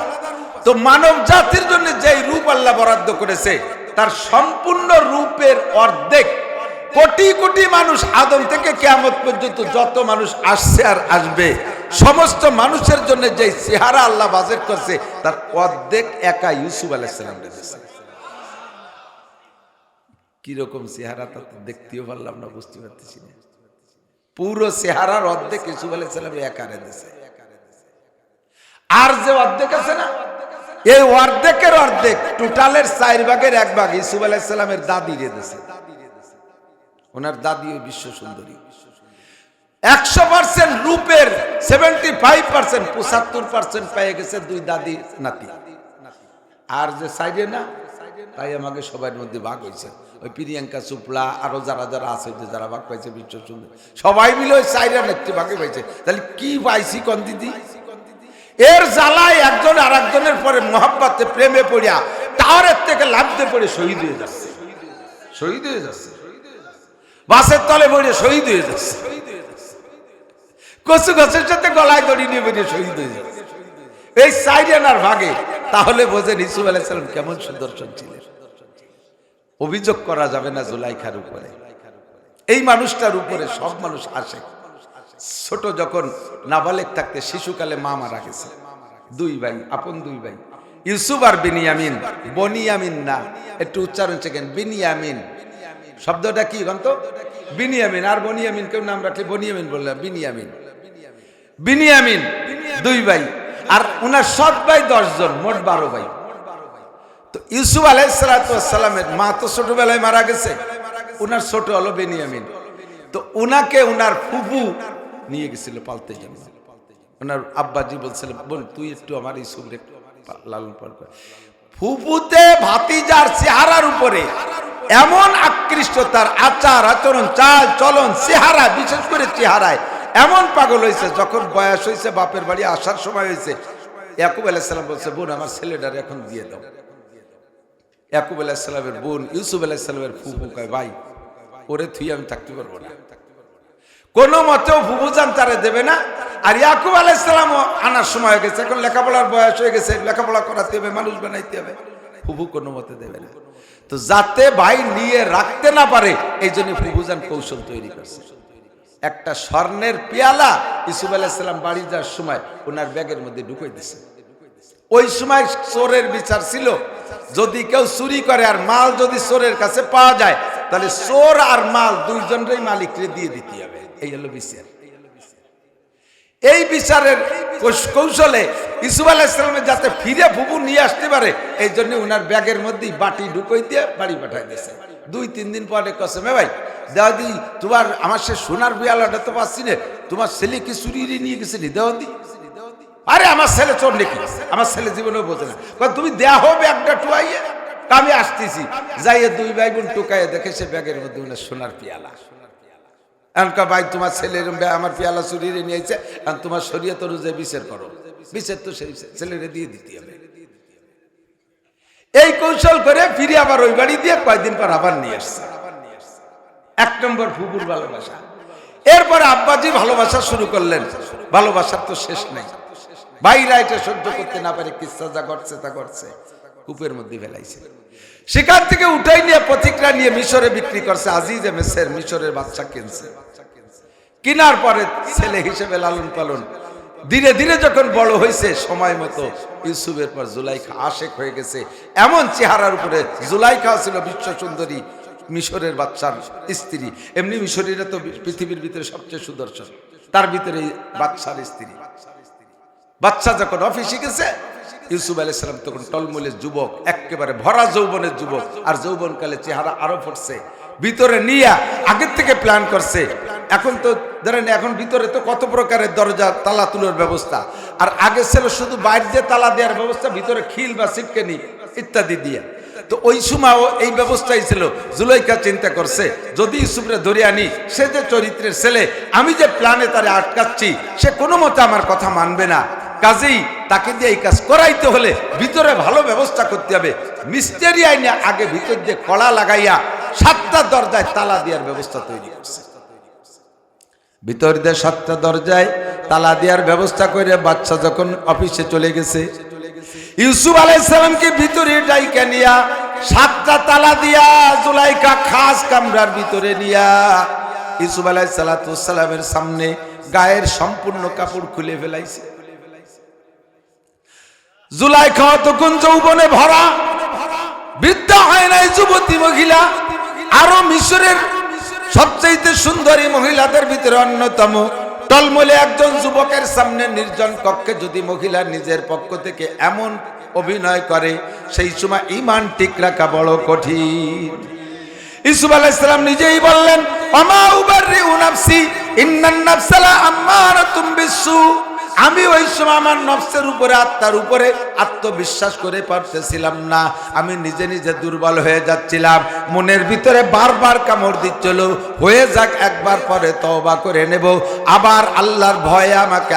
তো মানব জাতির জন্য যে রূপ আল্লাহ বরাদ্দ করেছে, তার সম্পূর্ণ রূপের অর্ধেক, কোটি কোটি মানুষ আদম থেকে কিয়ামত পর্যন্ত যত মানুষ আসছে আর আসবে, সমস্ত মানুষের জন্য যে চেহারা আল্লাহ বাজেট করছে, তার অর্ধেক একা ইউসুফ আলাইহিস সালাম দিয়েছে। কিরকম চেহারা তা দেখতেও পারলাম না, বুঝতে পারতেছি না। পুরো চেহারার অর্ধেক ইউসুফ আলাইহিস সালাম একা দিয়েছে। আর যে অর্ধেক আছে না, এই অর্ধেকের অর্ধেক, টোটালের 4 ভাগের 1 ভাগ ইউসুফ আলাইহিস সালামের দাদি দিয়েছে। ওনার দাদি ওই বিশ্ব সুন্দরী। 100% রূপের 75%, 75% পেয়ে গেছে 2 দাদি নাতি। আর যে সাইডে না, তাই আমাকে সবার মধ্যে ভাগ হয়েছে। ওই প্রিয়াঙ্কা চোপড়া আরো যারা যারা আছে, যারা ভাগ পাইছে বিশ্ব সুন্দর, সবাই মিলে ওই সাইডে নেত্রী ভাগে পাইছে। তাহলে কি পাইছি কোন দিদি? এর জ্বালায় একজন আর একজনের পরে মহব্বতে প্রেমে পড়িয়া টাওয়ারের থেকে লাফতে পড়ে শহীদ হয়ে যাচ্ছে, শহীদ হয়ে যাচ্ছে, বাসের তলে পড়ে শহীদ হয়ে যাচ্ছে, কচু গাছের সাথে গলায় দড়ি নিয়ে বেরিয়ে শহীদ হয়ে যাচ্ছে এই সাইডেনার ভাগে। তাহলে বোঝেন ইউসুফ আলাইহিস সালাম কেমন সুদর্শন ছিলেন। অভিযোগ করা যাবে না জুলাইখার উপরে। এই মানুষটার উপরে সব মানুষ আসে। ছোট যখন নাবালেক থাকতে শিশুকালে মা মারা গেছে, 2 ভাই, আপন 2 ভাই। ইউসুফ আর বিনিয়ামিন, বনিয়ামিন না, একটু উচ্চারণ শেখেন, বিনিয়ামিন শব্দটা কি গন্ত? বিনিয়ামিন। আর বনিয়ামিন কেউ নাম রাখলে বনিয়ামিন বললাম, বিনিয়ামিন। বিনিয়ামিন দুই ভাই, আর উনার সৎ ভাই 10 জন, মোট 12 ভাই। তো ইউসুফ আলাইহিস সালামের মা তো ছোটবেলায় মারা গেছে, উনার ছোট হলো বেনিয়ামিন। তো উনাকে উনার ফুফু নিয়ে গেছিল পালতে জন্য। ওনার আব্বাজি বলছিলেন, বোন তুই একটু আমার ইউসুফরে লালন পালন কর। ফুফুতে ভাতিজার চেহারার উপরে এমন আকৃষ্ট, তার আচার আচরণ, চাল চলন, চেহারা, বিশেষ করে চেহারায় এমন পাগল হয়েছে, যখন বয়স হয়েছে, বাপের বাড়ি আসার সময় হয়েছে, ইয়াকুব আলাইহিস সালাম বলছে, বোন আমার ছেলেটার এখন দিয়ে দাও। ইয়াকুব আলাইহিস সালামের বোন ইউসুফ আলাইহিস সালামের ফুফু কয়, ভাই ওরে থুই আমি থাকতে পারবো না, কোনো মতেও ফুফুজান তারে দেবে না। আর ইয়াকুব আলাইহিস সালামও আনার সময় হয়ে গেছে, এখন লেখাপড়ার বয়স হয়ে গেছে, লেখাপড়া করাতে হবে, মানুষ বানাইতে হবে, ফুফু কোনো মতে দেবে না। তো যাতে ভাই নিয়ে রাখতে না পারে, এই জন্য ফুফুজান কৌশল তৈরি করছে। একটা স্বর্ণের পেয়ালা ইউসুফ আলাইহিস সালাম বাড়ি যাওয়ার সময় ওনার ব্যাগের মধ্যে ঢুকিয়ে দিছে। ওই সময় চোরের বিচার ছিল, যদি কেউ চুরি করে আর মাল যদি চোরের কাছে পাওয়া যায়, তাহলে চোর আর মাল দুইজনেরই মালিককে দিয়ে দিতে হবে। এই হলো বিচার। এই বিচারের কৌশলে ইউসুফ আলাইহিস সালামের যাতে ফিরে ফুফু নিয়ে আসতে পারে, এই জন্য ওনার ব্যাগের মধ্যে বাটি ঢুকিয়ে দিয়ে বাড়ি পাঠাই দিয়েছে। 2-3 দিন পরে কসমে, ভাই দাদি তোমার আমার সে সোনার বিয়ালাটা তো পাচ্ছি না, তোমার ছেলে কি চুরি নিয়ে গেছিলি, দেওয়াদি? আরে আমার ছেলে চোর নাকি, আমার ছেলে জীবনেও বোঝে না। তুমি দেয়া হবে একটা টুয়াইয়ে, আমি আসতেছি। যাইয়ে 2 ভাই বোন টুকাইয়ে দেখে সে ব্যাগের মধ্যে ওনার সোনার পিয়ালা। এমনকা ভাই তোমার ছেলের আমার পিয়ালা চুরি নিয়েছে, আর তোমার শরীয়ত অনুযায়ী বিচার করো। বিচার তো সেই ছেলেরে দিয়ে দিতে হবে। এই কৌশল করে ফিরে আবার ওই বাড়ি দিয়ে কয়েকদিন পর আবার নিয়ে আসছে। 1 নম্বর ফুফুর ভালোবাসা। এরপরে আব্বাজি ভালোবাসা শুরু করলেন। ভালোবাসার তো শেষ নাই। ভাইরা এটা সহ্য করতে না পারে, কিচ্ছা যা ঘটছে তা ঘটছে, কূপের মধ্যে ফেলাইছে। সেখান থেকে উঠাই নিয়ে পথিকরা নিয়ে মিশরে বিক্রি করছে। আজিজ মেসের মিশরের বাচ্চা কিনছে। কেনার পরে ছেলে হিসেবে লালন পালন, ধীরে ধীরে যখন বড় হয়েছে, সময় মতো ইউসুফের পর জুলাইখা আশেক হয়ে গেছে। এমন চেহারার উপরে জুলাইখা ছিল বিশ্ব সুন্দরী, মিশরের বাচ্চার স্ত্রী। এমনি মিশরীরা তো পৃথিবীর ভিতরে সবচেয়ে সুদর্শন, তার ভিতরে বাচ্চার স্ত্রী। বাচ্চা যখন অফিসে গেছে, ইউসুফ আলাইহিস সালাম তখন টলমলের যুবক, একেবারে ভরা যৌবনের যুবক, আর যৌবনকালে চেহারা আরো ফুটছে। ভিতরে নিয়ে আগের থেকে প্ল্যান করছে। এখন তো ধরেন এখন ভিতরে তো কত প্রকারের দরজা তালা তুলোর ব্যবস্থা, আর আগে ছিল শুধু বাইরে দিয়ে তালা দেওয়ার ব্যবস্থা, ভিতরে খিল বা সিটকেনি ইত্যাদি দিয়ে। তো ওই সময়ও এই ব্যবস্থাই ছিল। জুলাইখা চিন্তা করছে, যদি ইউসুফরে ধরে আনি, সে যে চরিত্রের ছেলে, আমি যে প্ল্যানে তারে আটকাচ্ছি, সে কোনো মতে আমার কথা মানবে না। কাজেই তাকে দিয়ে এই কাজ করাইতে হলে ভিতরে ভালো ব্যবস্থা করতে হবে। মিস্টেরি আইনে আগে ভিতর দিয়ে কড়া লাগাইয়া 7টা দরজায় তালা দেওয়ার ব্যবস্থা তৈরি করছে। ভিতর দিয়ে 7টা দরজায় তালা দেওয়ার ব্যবস্থা করে বাচ্চা যখন অফিসে চলে গেছে, ইউসুফ আলাইহিস সালামকে ভিতরে ডাইকা নিয়া 7টা তালা দিয়া জুলাইখা খাস কামরার ভিতরে নিয়া ইউসুফ আলাইহিস সালামের সামনে গায়ের সম্পূর্ণ কাপড় খুলে ফেলাইছে। জুলাইখা তখন যৌবনে ভরা, বৃদ্ধা হয় নাই, যুবতী মহিলা, আরো মিশরের সবচেয়ে সুন্দরী মহিলাদের ভিতরে অন্যতম। টলমলে একজন যুবকের সামনে নির্জন কক্ষে যদি মহিলা নিজের পক্ষ থেকে এমন অভিনয় করে, সেই সময় ঈমান ঠিক রাখা বড় কঠিন। ইউসুফ আলাইহিস সালাম নিজেই বললেন, আমা উবাররিউ নাফসি ইন্নান নাফসা লাআম্মারাতুম বিসসু। আমি ওই সময় আমার নফসের উপরে, আত্মার উপরে আত্মবিশ্বাস করে পারতেছিলাম না। আমি নিজে নিজে দুর্বল হয়ে যাচ্ছিলাম। মনের ভিতরে বারবার কামড় দিচ্ছিল, হয়ে যাক একবার, পরে তওবা করে নেব। আবার আল্লাহর ভয়ে আমাকে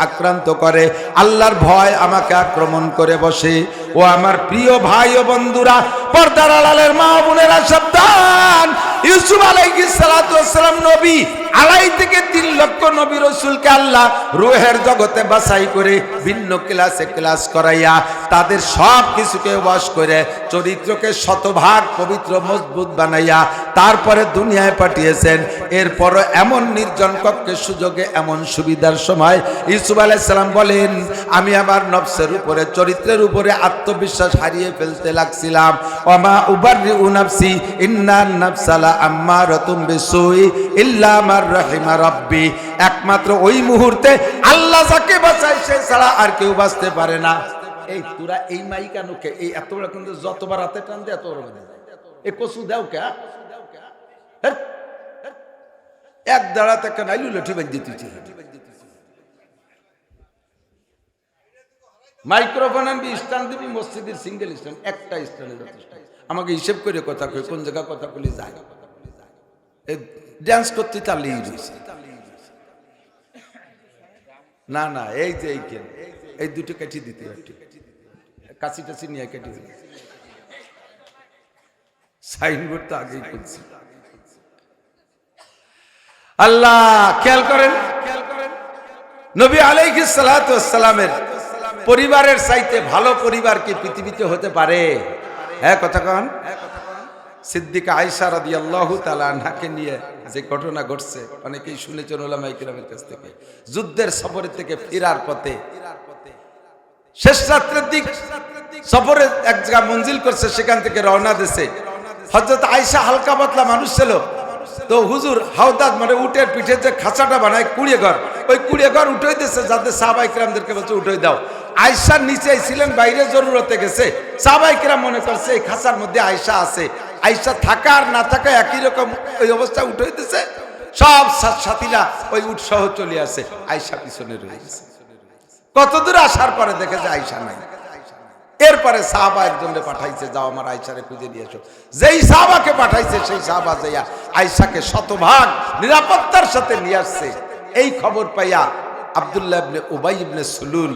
আক্রান্ত করে, আল্লাহর ভয় আমাকে আক্রমণ করে বসে। ও আমার প্রিয় ভাই ও বন্ধুরা, পর্দার আড়ালের মা বোনেরা, সাবধান! ইউসুফ আলাইহিস সালাম নবী, 2.5 থেকে 3 লক্ষ নবী রাসূলকে আল্লাহ রূহের জগতে বাছাই করে ভিন্ন ক্লাসে ক্লাস করাইয়া তাদের সব কিছুকে ওয়াশ করে চরিত্রকে শতভাগ পবিত্র মজবুত বানাইয়া তারপরে দুনিয়ায় পাঠিয়েছেন। এরপর এমন নির্জন কক্ষের সুযোগে এমন সুবিধার সময় ইউসুফ আলাইহিস সালাম বলেন, আমি আমার নফসের উপরে চরিত্রের উপরে আত্মবিশ্বাস হারিয়ে ফেলতে লাগছিলাম। ওমা উবাররিউ নাফসি ইন্নান নাফসা লাআম্মারাতুম বিসুই ইল্লা মার রাহিমা রাব্বি। একমাত্র ওই মুহূর্তে আল্লাহ যাকে বাঁচায় সে ছাড়া আর কেউ বাঁচতে পারে না। এই তোরা এই মাইকানুকে এই এত বড় কিন্তু যতবার হাতে টান দে এত বড় এ কসু দাও কে এক দাঁড়া থেকে নাইলু লঠি বাজ দিতে মাইক্রোফোন আনবি স্ট্যান্ড দিবি মসজিদের সিঙ্গেল স্ট্যান্ড একটা স্ট্যান্ডে যথেষ্ট। আমাকে হিসেব করে কথা কই কোন জায়গা কথা বলি যায় ড্যান্স করতে চালিয়ে রয়েছে না না এই যে এই দুটো কেটে দিতে কাছি টাছি নিয়ে কেটে দিতে সাইনবোর্ড তো আগেই করছি। আল্লাহ খেয়াল করেন নবী আলাইহিস সালাতু ওয়াস সালামের পরিবারের চাইতে ভালো পরিবার কি পৃথিবীতে হতে পারে? হ্যাঁ কথা কন। সিদ্দিকা আয়েশা রাদিয়াল্লাহু তাআলা আনহাকে নিয়ে যে ঘটনা ঘটছে অনেকেই শুনেছেন উলামায়ে কিরামের কাছ থেকে। যুদ্ধের সফরের থেকে ফেরার পথে শেষ রাত্রের দিক সফরে এক জায়গা মঞ্জিল করছে, সেখান থেকে রওনা দিয়েছে। হযরত আয়েশা হালকা পাতলা মানুষ ছিল, তো হুজুর হাওদাদ মানে উটের পিঠে যে খাঁচাটা বানায় কুড়িয়ে ঘর, ওই কুড়িয়ে ঘর উঠে দিয়েছে, যাদের সাহাবায়ে কিরামদেরকে বলছে উঠে দাও। আয়েশার নিচে ছিলেন, বাইরে জরুরতে গেছে, সাহাবায়ে কিরাম মনে করছে এই খাঁচার মধ্যে আয়েশা আছে। আয়েশা থাকা আর না থাকা একই রকম ওই অবস্থা উঠে দিতেছে। সব সাথীরা ওই উট সহ চলে আসে, আয়েশা পিছনে রয়ে গেছে। কতদূর আসার পরে দেখে যে আয়েশা নাই। এরপরে সাহাবা একজনকে পাঠাইছে, যাও আমার আয়েশারে খুঁজে নিয়ে এসো। যেই সাহাবাকে পাঠাইছে সেই সাহাবা যাইয়া আয়েশাকে শতভাগ নিরাপত্তার সাথে নিয়ে আসছে। এই খবর পাইয়া আব্দুল্লাহ ইবনে উবাই ইবনে সুলুল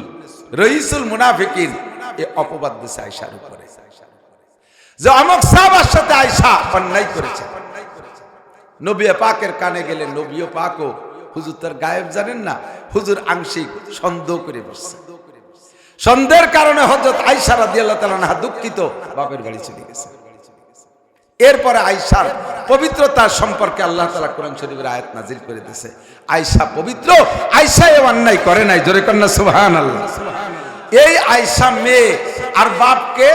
রইসুল মুনাফিকিন এ অপবাদ দিছে আয়েশার উপরে যে অমুক সাহাবার সাথে আয়েশা অন্যায় করেছে। নবী পাকের কানে গেলে নবীও পাকও হুজুর তার গায়েব জানেন না, হুজুর আংশিক সন্দেহ করে বসছে। সন্দেহের কারণে হযরত আয়েশা রাদিয়াল্লাহু তাআলা আনহা দুঃখিত, বাপের বাড়ি চলে গেছে। এরপরে আয়েশার পবিত্রতার সম্পর্কে আল্লাহ তাআলা কোরআন শরীফের আয়াত নাজিল করে দিয়েছে। আয়েশা পবিত্র, আয়েশা এ অন্যায় করে নাই। জোরে কন্না সুবহানাল্লাহ। এই আয়েশা মেয়ে আর বাপকে।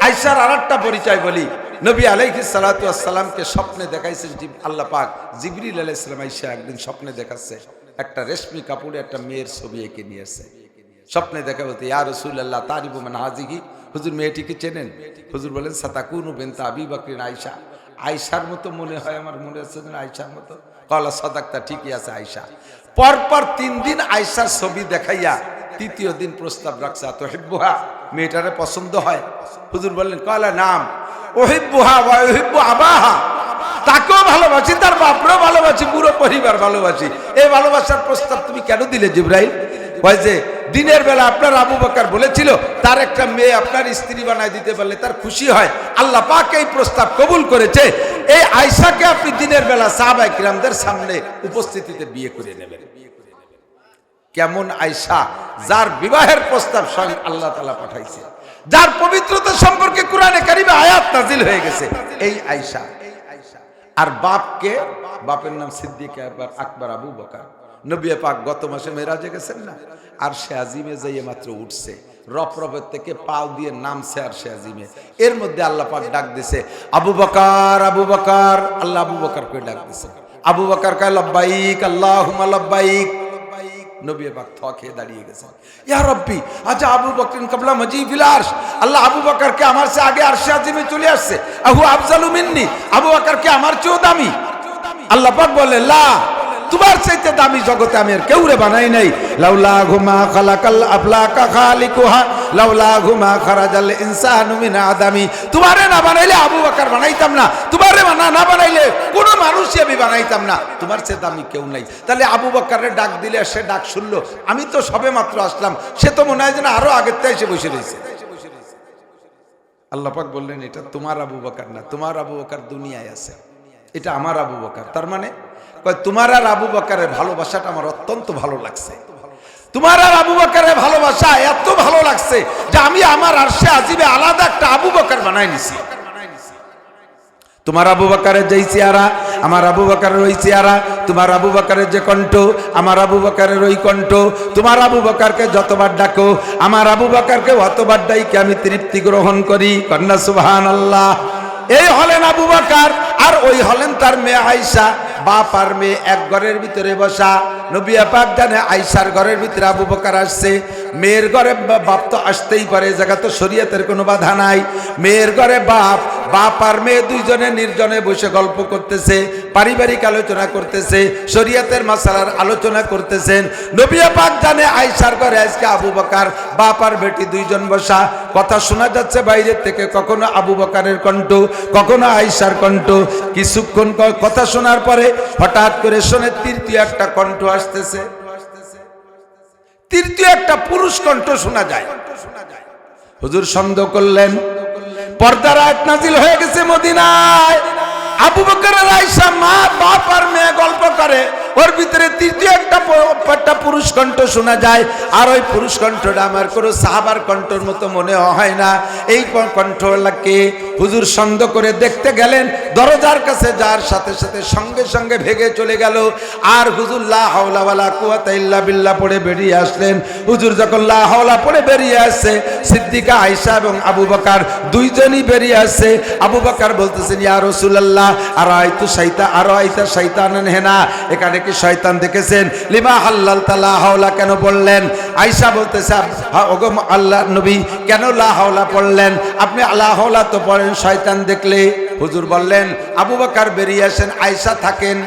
আয়েশার আরেকটা পরিচয় বলি, নবী আলাইহিস সালাতু ওয়াস সালামকে স্বপ্নে দেখাইছেন আল্লাহ পাক। জিবরিল আলাইহিস সালাম আয়েশা একদিন স্বপ্নে দেখাচ্ছে একটা রেশমি কাপড়ে একটা মেয়ের ছবি এঁকে নিয়ে আসছে। স্বপ্নে দেখা বলতে ইয়া রাসূলুল্লাহ তারিবু মান হাযিহি, হুজুর মেয়েটিকে চেনেন? হুজুর বলেন সাতাকুনু বিনতা আবি বকরিন আয়েশা। আয়েশার মতো মনে হয়, আমার মনে হচ্ছে না আয়েশার মতো। কলা সাদাকতা, ঠিকই আছে আয়েশা। পরপর 3 দিন আয়েশার ছবি দেখাইয়া 3য় দিন প্রস্তাব রাখছে, তুহিব্বুহা, মেয়েটারে পছন্দ হয়? হুজুর বললেন কলা নাম উহিব্বুহা ওয়া উহিব্বু আবাহা, তাকেও ভালোবাসি, তার বাপরেও ভালোবাসি, পুরো পরিবার ভালোবাসি। এই ভালোবাসার প্রস্তাব তুমি কেন দিলে জিবরাইল? কয় যে দিনের বেলা আপনার আবু বকর বলেছিল তার একটা মেয়ে আপনার স্ত্রী বানায় দিতে পারলে তার খুশি হয়। আল্লাহ পাক এই প্রস্তাব কবুল করেছে। এই আয়েশাকে আপনি দিনের বেলা সাহাবায়ে কিরামদের সামনে উপস্থিতিতে বিয়ে করে নেবেন। কেমন আয়েশা, যার বিবাহের প্রস্তাব স্বয়ং আল্লাহ তাআলা পাঠাইছে, যার পবিত্রতা সম্পর্কে কোরআনে কারিমে আয়াত নাজিল হয়ে গেছে, এই আয়েশা। আর বাপকে, বাপের নাম সিদ্দিক আকবর আবু বকর। নবী পাক গত মাসে মেরাজে গেছেন না, আর সে আজিমে যাইয়ে মাত্র উঠছে, রপরপের থেকে পাও দিয়ে নামছে আর সে আজিমে। এর মধ্যে আল্লাহ পাক ডাক দিছে আবু বকর, আবু বকর। আল্লাহ আবু বকর কে ডাক দিছে। আবু বকর কয় লব্বাইক আল্লাহুম্মা লব্বাইক। নবী পাক থকে দাঁড়িয়ে গেছেন, ইয়া রব্বি আচ্ছা আবু বকরিন কবলা মজিবিল আরশ। আল্লাহ আবু বকরকে আমার চেয়ে আগে আরশে আজিমে চলে আসছে। আহু আফজালু মিন্নি, আবু বকরকে আমার চেয়েও দামি। আল্লাহ পাক বলে লা, তোমার চাইতে দামি জগতে আমি আর কেউ রে বানাই নাই। লাউলা ঘুমা খালাকাল আফলাকা খালিকুহা লাউলা ঘুমা খারাজাল ইনসানু মিন আদামি। তোমারে না বানাইলে আবু বকর বানাইতাম না, তোমারে না বানাইলে কোন মানুষই আমি বানাইতাম না। তোমার চেয়ে দামি কেউ নাই। তাহলে আবু বকরে ডাক দিলে সে ডাক শুনলো। আমি তো সবে মাত্র আসলাম, সে তো মনে হয় যেন আরো আগের থেকে এসে বসে রয়েছে। আল্লাহ পাক বললেন এটা তোমার আবু বকর না, তোমার আবু বকর দুনিয়ায় আছে। এটা আমার আবু বকর। তার মানে কয় তোমার আর আবু বকরের ভালোবাসাটা আমার অত্যন্ত ভালো লাগছে, তোমার আর আবু বকরের ভালোবাসা এত ভালো লাগছে যে আমি আমার আরশে আজিবে আলাদা একটা আবু বকর বানাই নিছি। তোমার আবু বকরের যেই চেহারা আমার আবু বকরের ওই চেহারা, তোমার আবু বকরের যে কণ্ঠ আমার আবু বকরের ওই কণ্ঠ, তোমার আবু বকরকে যতবার ডাকো আমার আবু বকরকে অতবার ডাইকে আমি তৃপ্তি গ্রহণ করি। কন্যা সুবহানাল্লাহ। এই হলেন আবু বকর আর ওই হলেন তার মেয়ে আয়েশা। বাপ আর মেয়ে এক ঘরের ভিতরে বসা। নবী পাক জানে আয়েশার ঘরের ভিতরে আবু বকর আসছে, মেয়ের ঘরে বাপ তো আসতেই পারে, জায়গা তো শরীয়তের কোনো বাধা নাই। মেয়ের ঘরে বাপ আর মেয়ে দুইজনে নির্জনে বসে গল্প করতেছে, পারিবারিক আলোচনা করতেছে, শরীয়তের মাসালার আলোচনা করতেছেন। নবী পাক জানে আয়েশার ঘরে আজকে আবু বকর বাপ আর বেটি দুইজন বসা, কথা শোনা যাচ্ছে বাইরের থেকে, কখনো আবু বকরের কণ্ঠ কখনো আয়েশার কণ্ঠ। কিছুক্ষণ কথা শোনার পরে হঠাৎ করে শোনে তৃতীয় একটা কণ্ঠ আসতেছে, তৃতীয় একটা পুরুষ কণ্ঠ শোনা যায়। হুজুর সন্দেহ করলেন, পর্দার আয়াত নাজিল হয়ে গেছে মদিনায়। আবু বকর আর আয়েশা মা বাপ আর মেয়ে গল্প করে, ওর ভিতরে তৃতীয় একটা পুরুষ কণ্ঠ শোনা যায়। আর ওই পুরুষ কণ্ঠটা আমার কোনো সাহাবার কণ্ঠর মতো মনে হয় না। এই কণ্ঠটাকে হুজুর সন্দেহ করে দেখতে গেলেন, দরজার কাছে যাওয়ার সাথে সাথে সঙ্গে সঙ্গে ভেগে চলে গেল। আর হুজুর লা হাওলা ওয়ালা কুওয়াতা ইল্লা বিল্লাহ পড়ে বেরিয়ে আসলেন। হুজুর যখন লা হাওলা পড়ে বেরিয়ে আসছে, সিদ্দিকা আয়েশা এবং আবু বকর দুইজনই বেরিয়ে আসছে। আবু বকর বলতেছেন, ইয়া রাসূলুল্লাহ আরাইতা শাইতানান হেনা, এখানে কি শয়তান দেখেছেন? লিমা হাল্লালতা লা হাওলা কেন বললেন? আয়েশা বলতেছে, ওগো আল্লাহর নবী কেন লা হাওলা পড়লেন? আপনি লা হাওলা তো পড়েন শয়তান দেখলে। হুজুর বললেন, আবু বকর বেরিয়ে আসেন, আয়েশা থাকেন।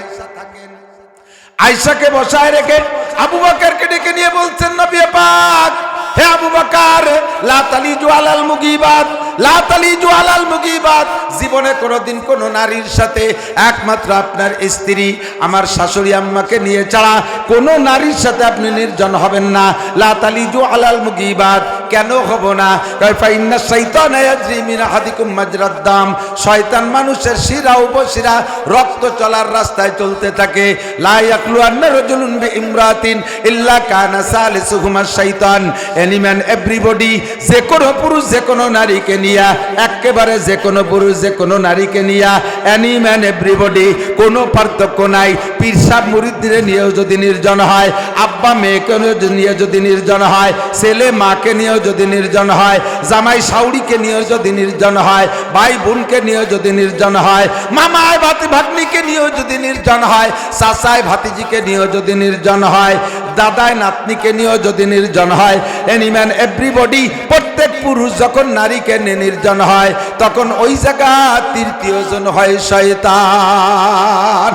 আয়েশাকে বসায় রেখে আবু বকরকে ডেকে নিয়ে বলছেন, নবী পাক, হে আবু বকর, লা তালিজু আলাল মুগিবাত, লা তালিজু আলাল মুগিবাত, জীবনে কোনোদিন কোন নারীর সাথে একমাত্র আপনার স্ত্রী আমার শাশুড়ি আম্মাকে নিয়ে ছাড়া কোন নারীর সাথে আপনি নির্জন হবেন না। লা তালিজু আলাল মুগিবাত, কেন হব না? কাইফা ইন্না শাইতানা ইয়াজরি মিন আহাদিকুম মাজরাদ দাম, শয়তান মানুষের শিরা উপশিরা রক্ত চলার রাস্তায় চলতে থাকে। লা ইয়াকলু আন্না রাজুলুন বিইমরাতিন ইল্লা কানা সালিসুহুমা শাইতান, এনি ম্যান এভরিবডি, যে কোনো পুরুষ যে কোনো নারীকে নিয়া, একেবারে যে কোনো পুরুষ যে কোনো নারীকে নিয়া, এনি ম্যান এভরিবডি, কোনো পার্থক্য নাই। পীর সাহেব মুরিদদের নিয়েও যদি নির্জন হয়, আব্বা মেয়েকে নিয়ে যদি নির্জন হয়, ছেলে মাকে নিয়েও যদি নির্জন হয়, জামাই শাউড়িকে নিয়েও যদি নির্জন হয়, ভাই বোনকে নিয়েও যদি নির্জন হয়, মামায় ভাগ্নিকে নিয়েও যদি নির্জন হয়, চাচায় ভাতিজিকে নিয়েও যদি নির্জন হয়, দাদায় নাতনিকে নিয়েও যদি নির্জন হয়, এনিম্যান এভরিবডি, প্রত্যেক পুরুষ যখন নারীকে নিয়ে নির্জন হয় তখন ওই জায়গা তৃতীয় জন হয় শয়তান।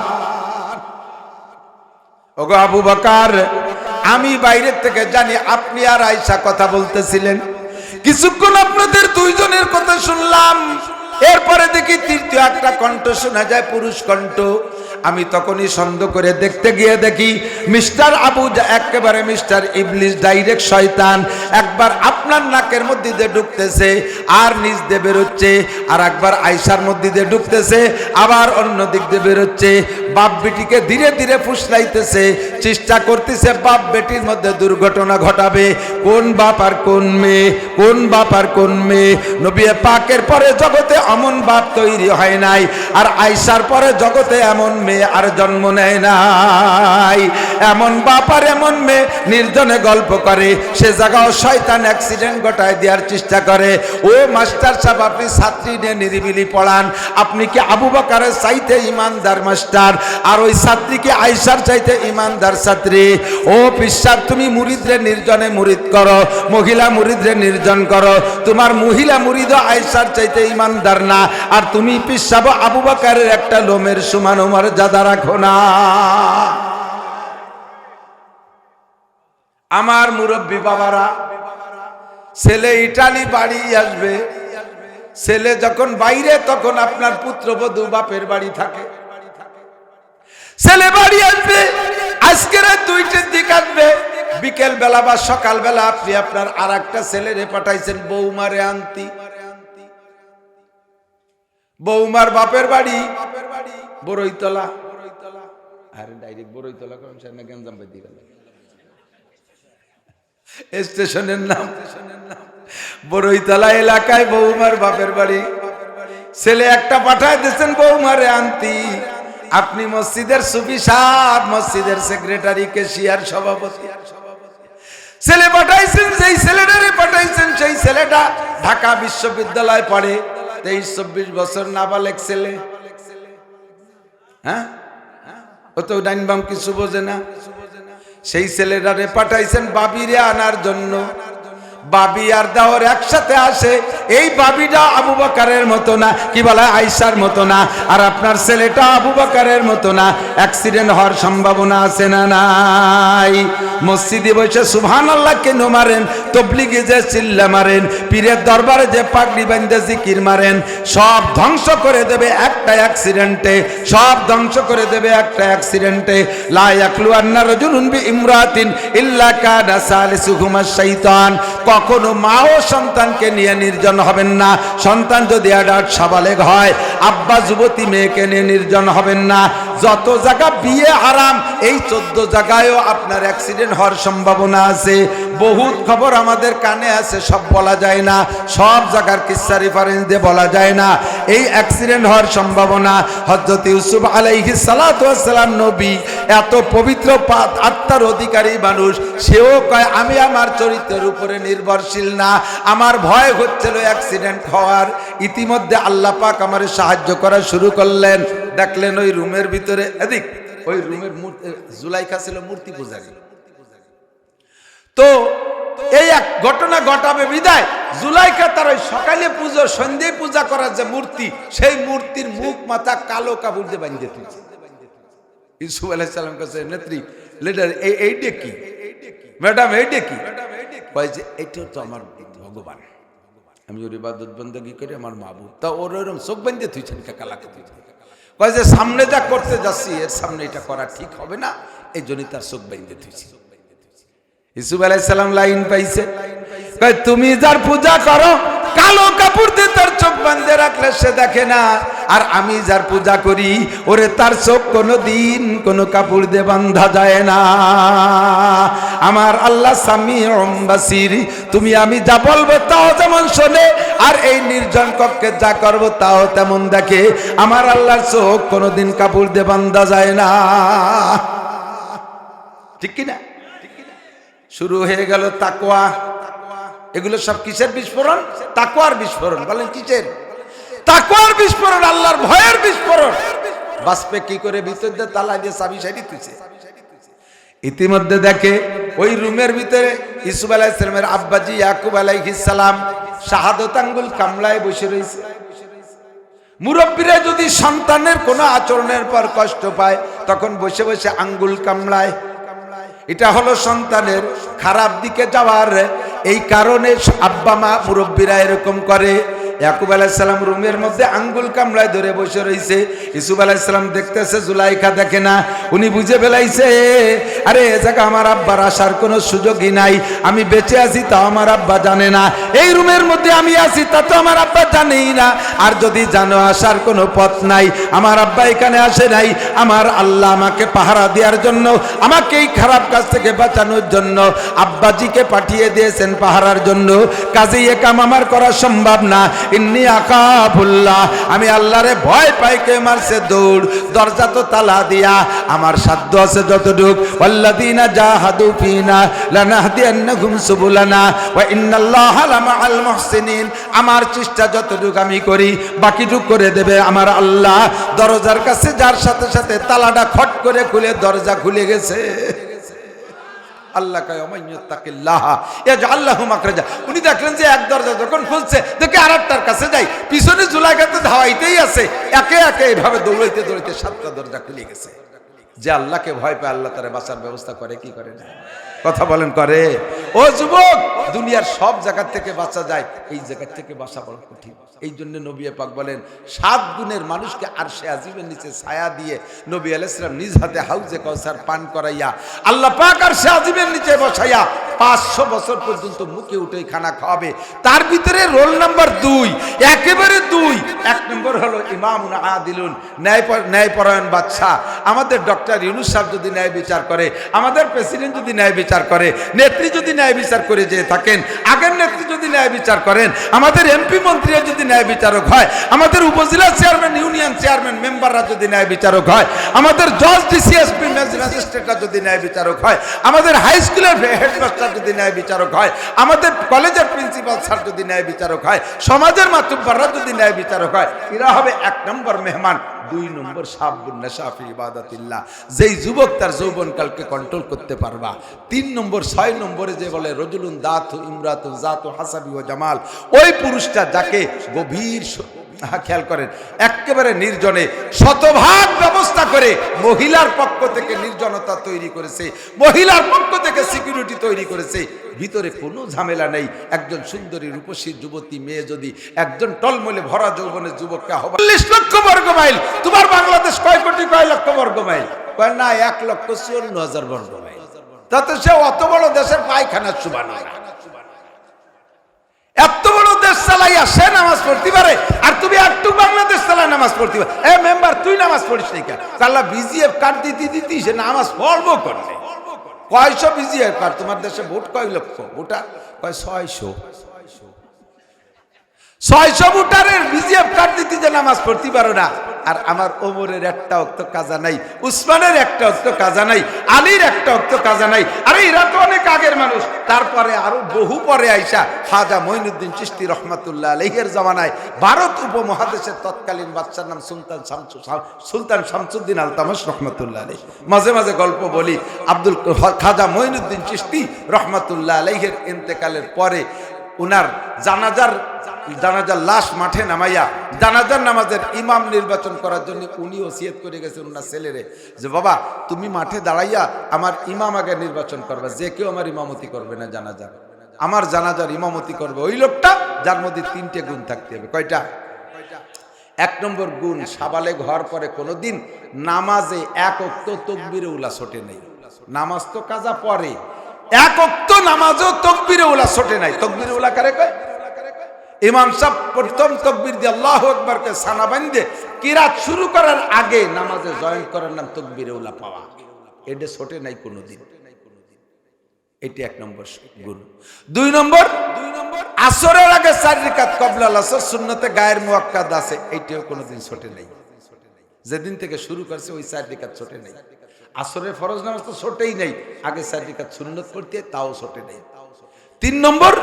ওগো আবু বকর, আমি বাইরের থেকে জানি আপনি আর আয়েশা কথা বলতেছিলেন, কিছুক্ষণ আপনাদের দুইজনের কথা শুনলাম, এরপরে দেখি তৃতীয় একটা কণ্ঠ শোনা যায়, পুরুষ কণ্ঠ। আমি তখনই সন্দেহ করে দেখতে গিয়ে দেখি মিস্টার আবু, একেবারে মিস্টার ইবলিস, ডাইরেক্ট শয়তান, একবার আপনার নাকের মধ্যে দিয়ে ঢুকতেছে আর নিচ দিয়ে বেরোচ্ছে, আর একবার আয়েশার মধ্যে দিয়ে ঢুকতেছে আবার অন্য দিক দিয়ে বেরোচ্ছে। বাপ বেটিকে ধীরে ধীরে ফুসলাইতেছে, চেষ্টা করতেছে বাপ বেটির মধ্যে দুর্ঘটনা ঘটাবে। কোন বাপ আর কোন মেয়ে, কোন বাপ আর কোন মেয়ে? নবী পাকের পরে জগতে এমন বাপ তৈরি হয় নাই, আর আয়েশার পরে জগতে এমন মেয়ে আর জন্ম নেয় নাই। এমন বাপ আর এমন মেয়ে নির্জনে গল্প করে, সে জায়গাও শয়তান অ্যাক্সিডেন্ট ঘটায় দেওয়ার চেষ্টা করে। ও মাস্টার সাহেব, আপনি ছাত্রী নিয়ে নিরিবিলি পড়ান, আপনি কি আবু বকরের চাইতে ইমানদার মাস্টার, আর ওই ছাত্রী কি আয়েশার চাইতে ইমানদার ছাত্রী? ও পিসাব, তুমি মুরিদরে নির্জনে মুরিদ করো, মহিলা মুরিদরে নির্জন করো, তোমার মহিলা মুরিদ আয়েশার চাইতে ইমানদার না, আর তুমি পিসাব আবু বকরের একটা লোমের সমান মর্যাদা রাখো না। আমার মুরব্বী বাবারা, ছেলে ইটালি বাড়ি আসবে, ছেলে যখন বাইরে তখন আপনার পুত্রবধূ বাপের বাড়ি থাকে। ছেলে বাড়ি আসবে, আজকের 2টার দিকে আসবে, বিকেল বেলা বা সকাল বেলা আপনি আপনার আর একটা ছেলেরে পাঠাইছেন বৌমারে আনতি। বৌমার বাপের বাড়ি বড়ইতলা, আরে ডাইরেক্ট বড়ইতলা কোন না গঞ্জাম বেদি গেল স্টেশনের নাম বড়ইতলা এলাকায় বৌমার বাপের বাড়ি। ছেলে একটা পাঠায় দিয়েছেন বৌমারে আনতি। আপনি মসজিদের সুফি সাহেব, মসজিদের সেক্রেটারি, ক্যাশিয়ার, সভাপতি। ছেলে পাঠাইছেন, যেই ছেলেটারে পাঠাইছেন সেই ছেলেটা ঢাকা বিশ্ববিদ্যালয় পড়ে, 23-24 বছর, নাবালেক ছেলে। হ্যাঁ, ও তো ডাইন বাম কিছু বোঝে না। সেই ছেলেটারে পাঠাইছেন বাবিরে আনার জন্য। বাবি আর দাওর একসাথে আসে। এই বাবিটা আবু বকরের মতো না, কি বলে আয়েশার মতো না, আর আপনার ছেলেটা আবু বকরের মতো না। অ্যাক্সিডেন্ট হওয়ার সম্ভাবনা আছে না নাই? মসজিদে বসে সুবহানাল্লাহ কেন মারেন, তবলিগে যে চিল্লা মারেন, পীরের দরবারে যে পাগড়ি বাঁধে জিকির মারেন, সব ধ্বংস করে দেবে একটা অ্যাক্সিডেন্টে, সব ধ্বংস করে দেবে একটা অ্যাক্সিডেন্টে। লা ইয়াকলু আন্না রাজুলুন বিইমরাতিন ইল্লা কানা সালিসুহুমা শাইতান। কখনো মা ও সন্তানকে নিয়ে নির্জন হবেন না। সন্তান যদি অ্যাডাল্ট সাবালেগ হয়, আব্বা যুবতী মেয়েকে নিয়ে নির্জন হবেন না। যত জায়গা বিয়ে হারাম, এই 14 জায়গায়ও আপনার অ্যাক্সিডেন্ট হওয়ার সম্ভাবনা আছে। বহুত খবর আমাদের কানে আছে, সব বলা যায় না, সব জায়গার কিসসা রেফারেন্স দিয়ে বলা যায় না। এই অ্যাক্সিডেন্ট হওয়ার সম্ভাবনা। হযরত ইউসুফ আলাইহিস সালাতু ওয়াস সালাম নবী, এত পবিত্র আত্মার অধিকারী মানুষ, সেও কয় আমি আমার চরিত্রের উপরে নির্ভরশীল না, আমার ভয় হচ্ছিল অ্যাক্সিডেন্ট হওয়ার। ইতিমধ্যে আল্লাহ পাক আমার সাহায্য করা শুরু করলেন। দেখলেন ওই রুমের ভিতরে, এদিক ওই রুমের জুলাইখা ছিল মূর্তি পূজারী। তো এই এক ঘটনা ঘটাবে বিদায় জুলাইখা তার ওই সকালে পুজো সন্ধ্যায় পূজা করার যে মূর্তি, সেই মূর্তির মুখ মাথা কালো কাপড় দিয়ে বাঁধে দিয়েছে। ইউসুফ আলাইহিস সালাম কাছে, নেত্রী লিডার, এইটা কি ম্যাডাম, এইটা কি? কয় যে এইটা তো আমার ভগবান, আমি ওর ইবাদত বন্দেগী করি, আমার মাবুদ। তা ওর ওরকম চোখ বাঁধে তুইছেন কালাকে তুই? কয় যে সামনে যা করতে যাচ্ছি এর সামনে এটা করা ঠিক হবে না, এই জন্যই তার চোখ বাঁধে তুইছি। ইউসুফ আলাইহিস সালাম লাইন পাইছে, কয় তুমি যার পূজা করো কালো কাপড় দিয়ে তার চোখ বাঁধে রাখলে সে দেখে না, আর আমি যার পূজা করি ওরে তার চোখ কোনো দিন কোনো কাপড় দিয়ে বাঁধা যায় না। আমার আল্লাহ সামিউম বাসির, তুমি আমি যা বলবো তাও যেমন শোনে, আর এই নির্জন কক্ষে যা করবো তাও তেমন দেখে। আমার আল্লাহর চোখ কোনোদিন কাপড় দিয়ে বাঁধা যায় না। ঠিক কিনা? শুরু হয়ে গেল তাকওয়া। এগুলো সব কিসের বিস্ফোরণ? তাকওয়ার বিস্ফোরণ। বলেন কিসের? তাকওয়ার বিস্ফোরণ, আল্লাহর ভয়ের বিস্ফোরণ। বাসপে কি করে ভিতর দিয়ে তালা দিয়ে চাবি সাইডি তুইছে। ইতিমধ্যে দেখে ওই রুমের ভিতরে ইউসুফ আলাইহিস সালামের আব্বাজি ইয়াকুব আলাইহিস সালাম শাহাদত আঙ্গুল কামলায় বসে রয়েছে। মুরব্বীরা যদি সন্তানের কোনো আচরণের পর কষ্ট পায়, তখন বসে বসে আঙ্গুল কামলায়। এটা হলো সন্তানের খারাপ দিকে যাওয়ার এই কারণে আব্বা মা মুরব্বীরা এরকম করে। ইয়াকুব আলাইহিস সালাম রুমের মধ্যে আঙ্গুল কামড়ায় ধরে বসে রয়েছে। ইউসুফ আলাইহিস সালাম দেখতেছে, জুলাইখা দেখে না। উনি বুঝে ফেলাইছে, আরে এ জায়গা আমার আব্বার আসার কোনো সুযোগই নাই। আমি বেঁচে আছি তা আমার আব্বা জানে না, এই রুমের মধ্যে আমি আছি তা তো আমার আব্বা জানেই না। আর যদি জানো আসার কোনো পথ নাই, আমার আব্বা এখানে আসে নাই, আমার আল্লাহ আমাকে পাহারা দেওয়ার জন্য, আমাকে এই খারাপ কাজ থেকে বাঁচানোর জন্য আব্বাজিকে পাঠিয়ে দিয়েছেন পাহারার জন্য। কাজেই এ কাম আমার করা সম্ভব না। ইন্নী আকাফুল্লাহ, আমি আল্লাহরে ভয় পাই। কে মারছে দৌড়, দরজা তো তালা দিয়া, আমার সাধ্য আছে যতটুক। ওয়াল্লাযীনা জাহাদু ফিনা লানাহদিয়ান্নাহুম সুবুলানা ওয়া ইন্নাল্লাহা লামাআল মুহসিনিন। আমার চেষ্টা যতটুক আমি করি, বাকিটুক করে দেবে আমার আল্লাহ। দরজার কাছে যার সাথে সাথে তালাটা খট করে খুলে দরজা খুলে গেছে। আল্লাহ কয় ওমাইয়াত্তাকিল্লাহ ইয়াজআল লাহু মাখরাজা। উনি দেখলেন যে এক দরজা যখন খুলছে, দেখে আরেকটার কাছে যাই, পিছনে জুলাইখাতে ধাওয়াইতেই আছে। একে একে এইভাবে দৌড়াইতে দৌড়াইতে 7টা দরজা খুলে গেছে। যে আল্লাহকে ভয় পায়, আল্লাহ তার বাঁচার ব্যবস্থা করে কি করে না? কথা বলেন করে? ও যুবক, দুনিয়ার সব জায়গা থেকে বাঁচা যায়, এই জায়গা থেকে বাঁচা বড় কঠিন। এই জন্য নবী পাক বলেন, 7 গুণের মানুষকে আরশে আজিমের নিচে ছায়া দিয়ে নবী আলাইহিস সালাম নিজ হাতে হাউজে কাউসার পান করাইয়া আল্লাহ পাক আরশে আজিমের নিচে বসাইয়া 500 বছর পর্যন্ত মুখে উঠে খানা খাওয়াবে। তার ভিতরে রোল নাম্বার 2, একেবারে 2। 1 নম্বর হলো ইমামুন আদিলুন, ন্যায়পরায়ণ বাদশা। আমাদের ডক্টর ইউনূস সাহেব যদি ন্যায় বিচার করে, আমাদের প্রেসিডেন্ট যদি ন্যায় বিচার করে, নেত্রী যদি ন্যায় বিচার করে যেয়ে থাকেন, আগের নেত্রী যদি ন্যায় বিচার করেন, আমাদের এমপি মন্ত্রীরা যদি ন্যায় বিচারক হয়, আমাদের উপজেলা চেয়ারম্যান, ইউনিয়ন চেয়ারম্যান, মেম্বাররা যদি ন্যায় বিচারক হয়, আমাদের জজ, ডিসিএসপি, ম্যাজিস্ট্রেটরা যদি ন্যায় বিচারক হয়, আমাদের হাই স্কুলের হেডমাস্টার যদি ন্যায় বিচারক হয়, আমাদের কলেজের প্রিন্সিপাল স্যার যদি ন্যায় বিচারক হয়, সমাজের মাতুব্বররা যদি ন্যায় বিচারক হয়, এরা হবে 1 নম্বর মেহমান। 2 নম্বর শাবুন নাশা ফি ইবাদাতিল্লাহ, যেই যুবক তার যৌবনকালকে কন্ট্রোল করতে পারবা। 3 নম্বর 6 নম্বরে যে বলে রজুলুন দাতু ইমরাতুন জাতু হাসাবি ওয়া জামাল, ওই পুরুষটা যাকে গভীর, খেয়াল করেন, একেবারে নির্জনে শতভাগ ব্যবস্থা করে মহিলার পক্ষ থেকে নির্জনতা তৈরি করেছে, মহিলার পক্ষ থেকে সিকিউরিটি তৈরি করেছে, ভিতরে কোনো ঝামেলা নেই। একজন সুন্দরী রূপসী যুবতী মেয়ে যদি একজন টলমলে ভরা যৌবনের যুবককে 40 লক্ষ বর্গ মাইল, তোমার বাংলাদেশ কয় কোটি কয় লক্ষ বর্গ মাইল? কয় না, 1,54,000 বর্গ মাইল। তাতে সে অত বড় দেশের পায়খানার সুবান হয়। এত বড় দেশ চালাইয়া সে নামাজ পড়তে পারে, আর তুমি একটু বাংলাদেশ চালায় নামাজ পড়তে পারে। এ মেম্বার, তুই নামাজ পড়িস নাই কেন? আল্লাহ বিজিএফ কার্ড দিতে সে নামাজ পড়বো করলে। 900 বিজিএফ কার্ড, তোমার দেশে ভোট কয় লক্ষ ভোটার? কয় 600 ভোটারের বিজিএফ কার্ড দিতে যে নামাজ পড়তে পারো না। আর আমার ওমরের একটা অক্ত কাজা নাই, উসমানের একটা অক্ত কাজা নাই, আলীর একটা অক্ত কাজা নাই। আরে এরা তো অনেক আগের মানুষ। তারপরে আরো বহু পরে আইসা খাজা মঈনুদ্দিন চিশতি রহমাতুল্লাহ আলাইহির জামানায় ভারত উপমহাদেশের তৎকালীন বাদশার নাম সুলতান শামসুদ্দিন আলতামাশ রহমাতুল্লাহ আলাইহি। মাঝে মাঝে গল্প বলি, আব্দুল খাজা মঈনুদ্দিন চিশতি রহমাতুল্লাহ আলাইহির ইন্তেকালের পরে উনার জানাজার লাশ মাঠে নামাইয়া জানাজার নামাজের ইমাম নির্বাচন করার জন্য উনি ওসিয়ত করে গেছেন ওনার ছেলেরে, যে বাবা তুমি মাঠে দাঁড়াইয়া আমার ইমাম আগে নির্বাচন করবে, যে কেউ আমার ইমামতি করবে না জানাজার, আমার জানাজার ইমামতি করবে ওই লোকটা যার মধ্যে 3টে গুণ থাকতে হবে। কয়টা? 1 নম্বর গুণ, সাবালেগ হওয়ার পরে কোনোদিন নামাজে 1 ওয়াক্ত তাকবীরে উলা ছোটে নাই। নামাজ তো কাজা পরে, 1 ওয়াক্ত নামাজও তাকবীরে উলা ছোটে নাই। তাকবীরে উলা কারে কয়? ইমাম সাহেব প্রথম তাকবীর দিয়ে আল্লাহু আকবারকে সানা বাঁধে কিরাত শুরু করার আগে নামাজে জয়েন করার নাম তাকবীরে উলা পাওয়া। এটা ছোটে নাই কোনোদিন। এটি 1 নম্বর গুণ। 2 নম্বর, আসরের আগে 4 রাকাত ক্বাবলা আসর সুন্নতে গায়ের মুআক্কাদ আছে, এইটাও কোনোদিন ছোটে নাই। যেদিন থেকে শুরু করছে ওই 4 রাকাত ছোটে নাই। আসরের ফরজ নামাজ তো ছোটেই নাই, আগে 4 রাকাত সুন্নত পড়তে তাও ছোটে নাই। 3 নম্বর,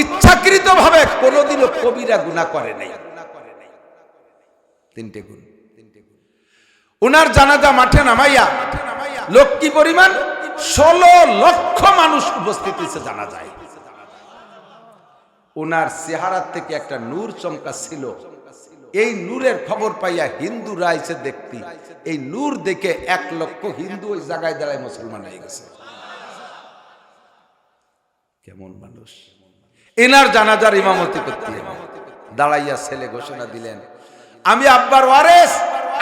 ইচ্ছাকৃত ভাবে কোনোদিনও কবিরা গুনাহ করে নাই। 3টে গুণ। উনার জানাজা মাঠে নামাইয়া লোক কি পরিমাণ? 16 লক্ষ মানুষ উপস্থিত হয়েছে জানাজায়। উনার চেহারা থেকে একটা নূর চমকা ছিল। এই নূরের খবর পাইয়া হিন্দুরা আইছে দেখতে, এই নূর দেখে 1 লক্ষ হিন্দু ওই জায়গায় দাঁড়ায় মুসলমান হয়ে গেছে। কেমন মানুষ! এনার জানাজার ইমামতি করতে দাঁড়াইয়া ছেলে ঘোষণা দিলেন, আমি আব্বার ওয়ারেস,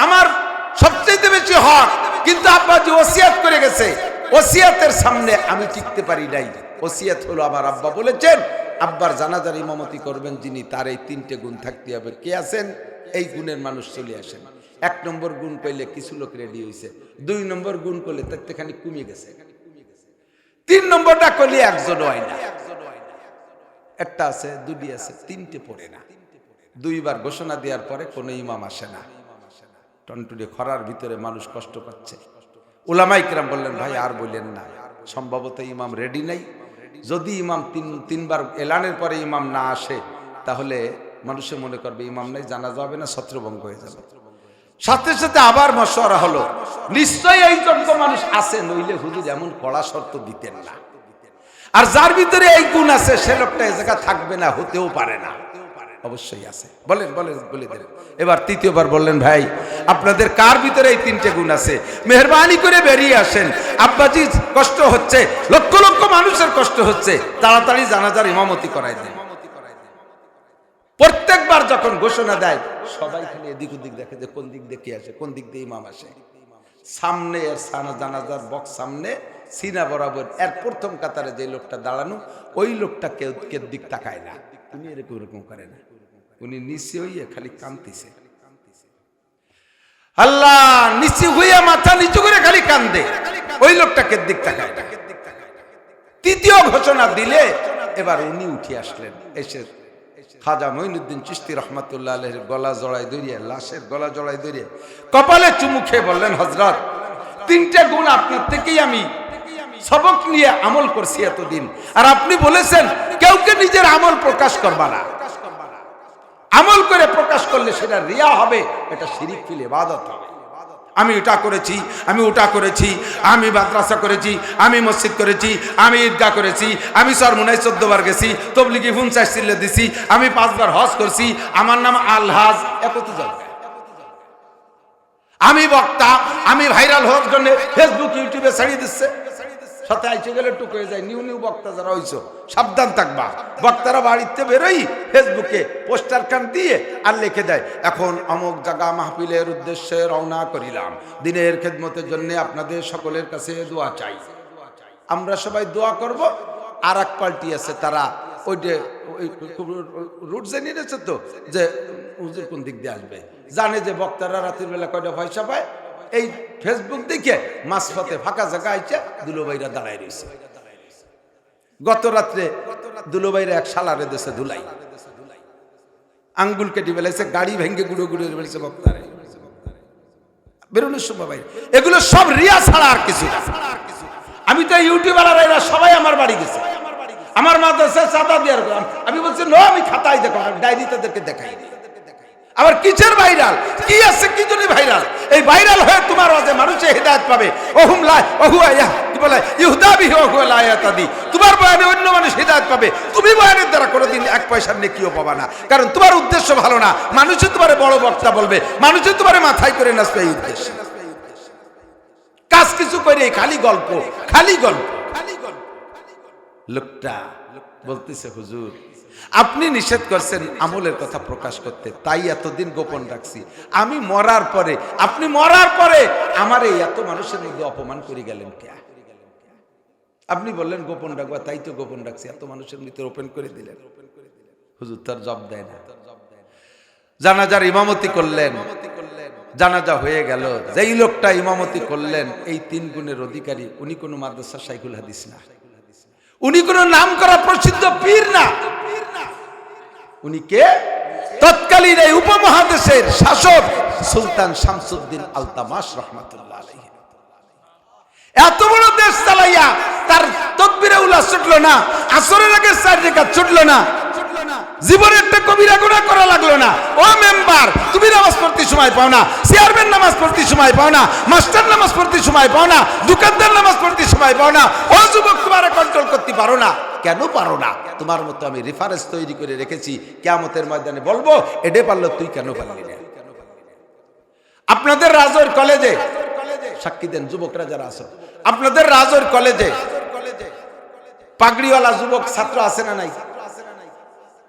আমার সবচেয়ে বেশি হক, কিন্তু আব্বা যে ওসিয়াত করে গেছে, ওসিয়াতের সামনে আমি টিকতে পারি নাই। ওসিয়াত হলো আমার আব্বা বলেছেন আব্বার জানাজার ইমামতি করবেন যিনি, তার এই 3টে গুণ থাকতে হবে। কে আছেন? এই গুণের মানুষ চলে আসেন। 1 নম্বর গুণ কইলে কিছু লোক রেডি হয়েছে, 2 নম্বর গুণ করলে তাতে খানি কমে গেছে, 3 নম্বরটা করলে একজন হয় না। একটা আছে, 2টি আছে, 3টে পড়ে না। 2বার ঘোষণা দেওয়ার পরে কোনো ইমাম আসে না। টনটুনে খরার ভিতরে মানুষ কষ্ট পাচ্ছে। উলামায়ে কেরাম বললেন, ভাই আর বললেন না, সম্ভবত ইমাম রেডি নাই। যদি ইমাম 3বার এলানের পরে ইমাম না আসে তাহলে মানুষে মনে করবে ইমাম নাই, জানাজা হবে না, ছত্রভঙ্গ হয়ে যাবে। সাথে সাথে আবার মশওয়ারা হলো, নিশ্চয়ই এই যোগ্য মানুষ আছে, নইলে হুজুর এমন কড়া শর্ত দিতেন না। আর যার ভিতরে এই গুণ আছে সে লোকটা এ জায়গা থাকবে না, হতেও পারে না। অবশ্যই আছে। বলেন বলে দেন। এবার 3য়বার বললেন, ভাই আপনাদের কার ভিতরে এই 3টে গুণ আছে? মেহরবানি করে বেরিয়ে আসেন। আব্বাজি কষ্ট হচ্ছে, লক্ষ লক্ষ মানুষের কষ্ট হচ্ছে, তাড়াতাড়ি জানাজার ইমামতি করাই দেন। প্রত্যেকবার যখন ঘোষণা দেয় সবাই খালি এদিক ওদিক দেখে যে কোন দিক দিয়ে কে আসে, কোন দিক দিয়ে ইমাম আসে। সামনে জানাজার বক্স সামনে সিনা বরাবর এর প্রথম কাতারে যে লোকটা দাঁড়ানো, ওই লোকটা কেউ দিক তাকায় না, উনি এরকম করে না, উনি নিচে হইয়া খালি কাঁদতেছে। আল্লাহ নিচে হইয়া মাথা নিচু করে খালি কান্দে, ওই লোকটাকে দিক তাকায় না। তৃতীয় ঘোষণা দিলে এবার উনি উঠে আসলেন, এসে খাজা মঈনুদ্দিন চিশতি রহমাতুল্লাহ আলাইহির গলা জড়াই ধরিয়ে, লাশের গলা জড়াই ধরিয়ে কপালে চুমু খেয়ে বললেন, হযরত, তিনটা গুণ আপনার থেকেই আমি সবক নিয়ে আমল করছি এতদিন, আর আপনি বলেছেন কেউকে নিজের আমল প্রকাশ করবা না, আমল করে প্রকাশ করলে সেটা রিয়া হবে, এটা শিরিক ফিল ইবাদত হবে। আমি এটা করেছি, আমি ওটা করেছি, আমি মাদ্রাসা করেছি, আমি মসজিদ করেছি, আমি ঈদগাহ করেছি, আমি সরমুনায় 14 বার গেছি, তবলিগি 50 চিল্লে দিছি, আমি 5 বার হজ করছি, আমার নাম আলহাজ, একত যাবে। আমি বক্তা, আমি ভাইরাল হওয়ার জন্য ফেসবুক ইউটিউবে ছাড়িয়ে দিচ্ছে, সাথে আইসে গেলে টুক হয়ে যায়। নিউ বক্তা যারা হইছো সাবধান থাকবা, বক্তারা বাড়িতে বেরোই ফেসবুকে পোস্টার কান দিয়ে আর লিখে দেয়, এখন অমুক জায়গা মাহফিলের উদ্দেশ্যে রওনা করিলাম, দিনের খেদমতের জন্য আপনাদের সকলের কাছে দোয়া চাই। আমরা সবাই দোয়া করব, আর এক পাল্টি আছে তারা ওই যে রুট জেনে নিয়েছে তো, যে হুজুর কোন দিক দিয়ে আসবে, জানে যে বক্তারা রাতের বেলা কয়টা পয়সা পায়, এই ফেসবুক দেখে মাঝপথে ফাঁকা জায়গা আইছে দুলোভাইরা দাঁড়ায় রয়েছে। গত রাত্রে দুলোভাইরা এক শালারে দেশে ধুলাই, আঙ্গুল কেটে ফেলেছে, গাড়ি ভেঙ্গে গুঁড়ো গুঁড়ো ফেলেছে বক্তারে বেরোনোর সময়। ভাই এগুলো সব রিয়া ছাড়া আর কিছু না। আমি তো ইউটিউবাররা এরা সবাই আমার বাড়ি গেছে, আমার মাদ্রাসায় চাঁদা দেওয়ার, আমি বলছি নো, আমি খাতায় দেখো, ডায়েরি তাদেরকে দেখাই। আবার কিসের ভাইরাল, কি আছে কি জন্য ভাইরাল? এই ভাইরাল হয়ে তোমার ওয়াজে মানুষে হিদায়াত পাবে, ওহুম লা ওহুয়া ইয়া কি বলে ইহুদা বিহি ওহুয়া লা ইয়াতাদি, তোমার বয়ানে অন্য মানুষ হিদায়াত পাবে, তুমি বয়ানের দ্বারা কোনোদিন 1 পয়সার নেকিও পাবা না, কারণ তোমার উদ্দেশ্য ভালো না। মানুষে তোমারে বড় বক্তা বলবে, মানুষে তোমারে মাথায় করে নাচবে, এই উদ্দেশ্য। কাজ কিছু করে খালি গল্প, খালি গল্প। লোকটা বলতেছে, হুজুর আপনি নিষেধ করছেন আমলের কথা প্রকাশ করতে, তাই এতদিন গোপন রাখছি। আমি মরার পরে, আপনি মরার পরে আমার এই এত মানুষের মধ্যে অপমান করে গেলেন কে? আপনি বললেন গোপন রাখবা, তাই তো গোপন রাখছি, এত মানুষের মধ্যে ওপেন করে দিলেন। হুজুর তার জবাব দেয় না। জানাজার ইমামতি করলেন, জানাজা হয়ে গেল, যেই লোকটা ইমামতি করলেন এই 3 গুণের অধিকারী, উনি কোনো মাদ্রাসা শাইখুল হাদিস না, উনি কোনো নাম করা প্রসিদ্ধ পীর না, উনি কে? তৎকালীন এই উপমহাদেশের শাসক সুলতান শামসুদ্দিন আলতামাশ রহমাতুল্লাহ আলাইহি। এত বড় দেশ চালাইয়া তার তাকবীরে উলা ছুটলো না, আসরের আগে 4 রাকাত ছুটলো না, জীবনে একটা কবিরা গুনাহ করা লাগলো না। ও মেম্বার, তুমি নামাজ পড়তে সময় পাও না, চেয়ারম্যান নামাজ পড়তে সময় পাও না, মাস্টার নামাজ পড়তে সময় পাও না, দোকানদার নামাজ পড়তে সময় পাও না, ও যুবক তোমারে কন্ট্রোল করতে পারো না। কেন পারো না? তোমার মতো আমি রেফারেন্স তৈরি করে রেখেছি, কিয়ামতের ময়দানে বলবো এডে পারলো, তুই কেন পারলি না? আপনাদের রাজৈর কলেজে সাক্ষী দেন যুবকরা যারা আছো, আপনাদের রাজৈর কলেজে পাগড়িওয়ালা যুবক ছাত্র আছে না নাই?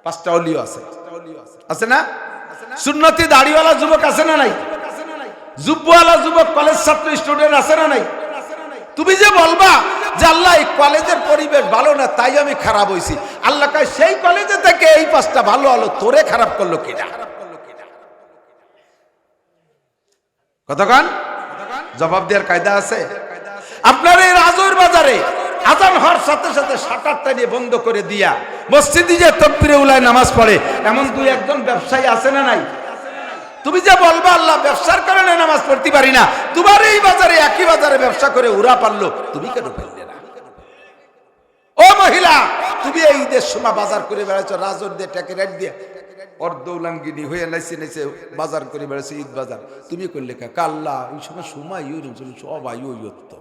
5টা অলিও আছে, আছে না? সুন্নতি দাড়িওয়ালা যুবক আছে না নাই? জুব্বওয়ালা যুবক কলেজ ছাত্র স্টুডেন্ট আছে না নাই? তুমি যে বলবা যে আল্লাহ এই কলেজের পরিবেশ ভালো না তাই আমি খারাপ হইছি, আল্লাহ কয় সেই কলেজে থেকে এই 5টা ভালো হলো, তোরে খারাপ করলো কিনা? কতক্ষণ জবাব দেওয়ার কায়দা আছে? আপনার এই রাজৌর বাজারে আজান হওয়ার সাথে সাথে শাটারটা নিয়ে বন্ধ করে দিয়া মসজিদে যে তাকবীরে উলায় নামাজ পড়ে এমন 2-1 ব্যবসায়ী আছে না নাই? তুমি যে বলবা আল্লাহ ব্যবসার কারণে নামাজ পড়তে পারি না, তোমার এই বাজারে একই বাজারে ব্যবসা করে ওরা পারলো, তুমি কেন পারলে না? ও মহিলা, তুমি এই ঈদের সময় বাজার করে বেড়াচ্ছ, রাজর দিয়ে ট্যাকে রেট দিয়ে অর্ধউলাঙ্গিনী হয়ে নাইছে নাইছে বাজার করে বেড়াচ্ছে, ঈদ বাজার তুমি করলে কা? আল্লাহ ওই সময় সবাই ওই হতো,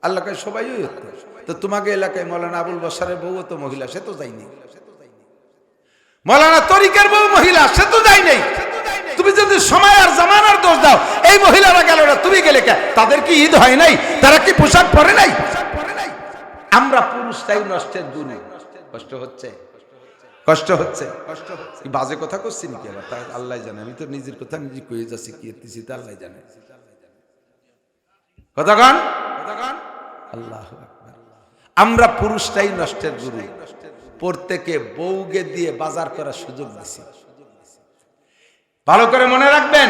আল্লাহ কাছে সবাই ওই হতো। তো তোমাকে এলাকায় মৌলানা আবুল বাশারের বউ তো মহিলা, সে তো যায়নি। মৌলানা তরিকের বউ মহিলা, সে তো যায় নাই। তুমি যদি সময় আর জামানার দোষ দাও, এই মহিলারা গেল না, তুমি গেলে কে? তাদের কি ঈদ হয় নাই? তারা কি পোশাক পরে নাই? আমরা পুরুষটাই নষ্টের গুরু। কষ্ট হচ্ছে, কষ্ট হচ্ছে, কি বাজে কথা করছি নাকি আবার? তাই আল্লাহ জানে, আমি তো নিজের কথা নিজে কয়ে যাচ্ছি, কি এতেছি তা আল্লাহ জানে। কতক্ষণ আল্লাহু আকবার। আমরা পুরুষটাই নষ্টের গুরু। প্রত্যেকে বউকে দিয়ে বাজার করার সুযোগ দিছি। ভালো করে মনে রাখবেন,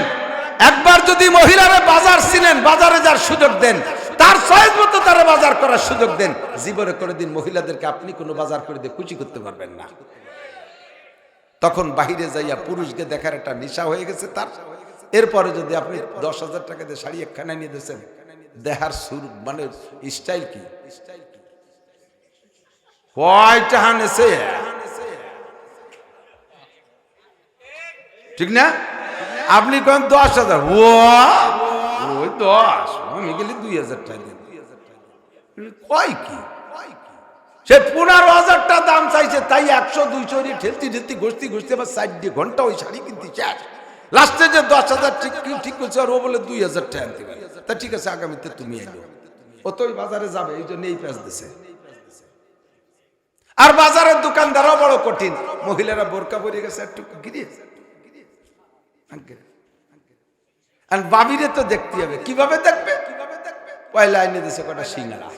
একবার যদি মহিলারা বাজার ছিলেন, বাজারে যার সুযোগ দেন, তার চয়েস মতো তারা বাজার করার সুযোগ দেন, জীবনে কোনোদিন মহিলাদেরকে আপনি কোনো বাজার করে দিয়ে খুশি করতে পারবেন না। তখন বাহিরে যাইয়া পুরুষকে দেখার একটা নেশা হয়ে গেছে তার। এরপরে যদি আপনি 10,000 টাকা দিয়ে শাড়ি একখানা নিয়ে দিয়েছেন, দেহার সুর মানে স্টাইল কি, কয়টা হানেছে, ঠিক না? আপনি কোন 10,000, ওই 10, আমি গেলে 2,000 টাকা দিন, কয় কি সে 15,000 টাকা দাম চাইছে, তাই 100-200 ঠেলতি ঠেলতি ঘষতি ঘষতে আবার 4 ঘন্টা ওই শাড়ি কিনতে চায়। লাস্টে যে 10,000 ঠিক করছে, আর ও বলে 2,000 টাকা আনতে পারে। তা ঠিক আছে, আগামীতে তুমি এলো, ও তো ওই বাজারে যাবে, এই জন্য এই প্যাঁচ দিছে। আর বাজারের দোকানদারও বড় কঠিন, মহিলারা বোরকা পরে গেছে একটু গিরিয়ে, আর বাবিরে তো দেখতে হবে, কিভাবে দেখবে, পয়লা এনে দিছে কটা সিঙ্গারা,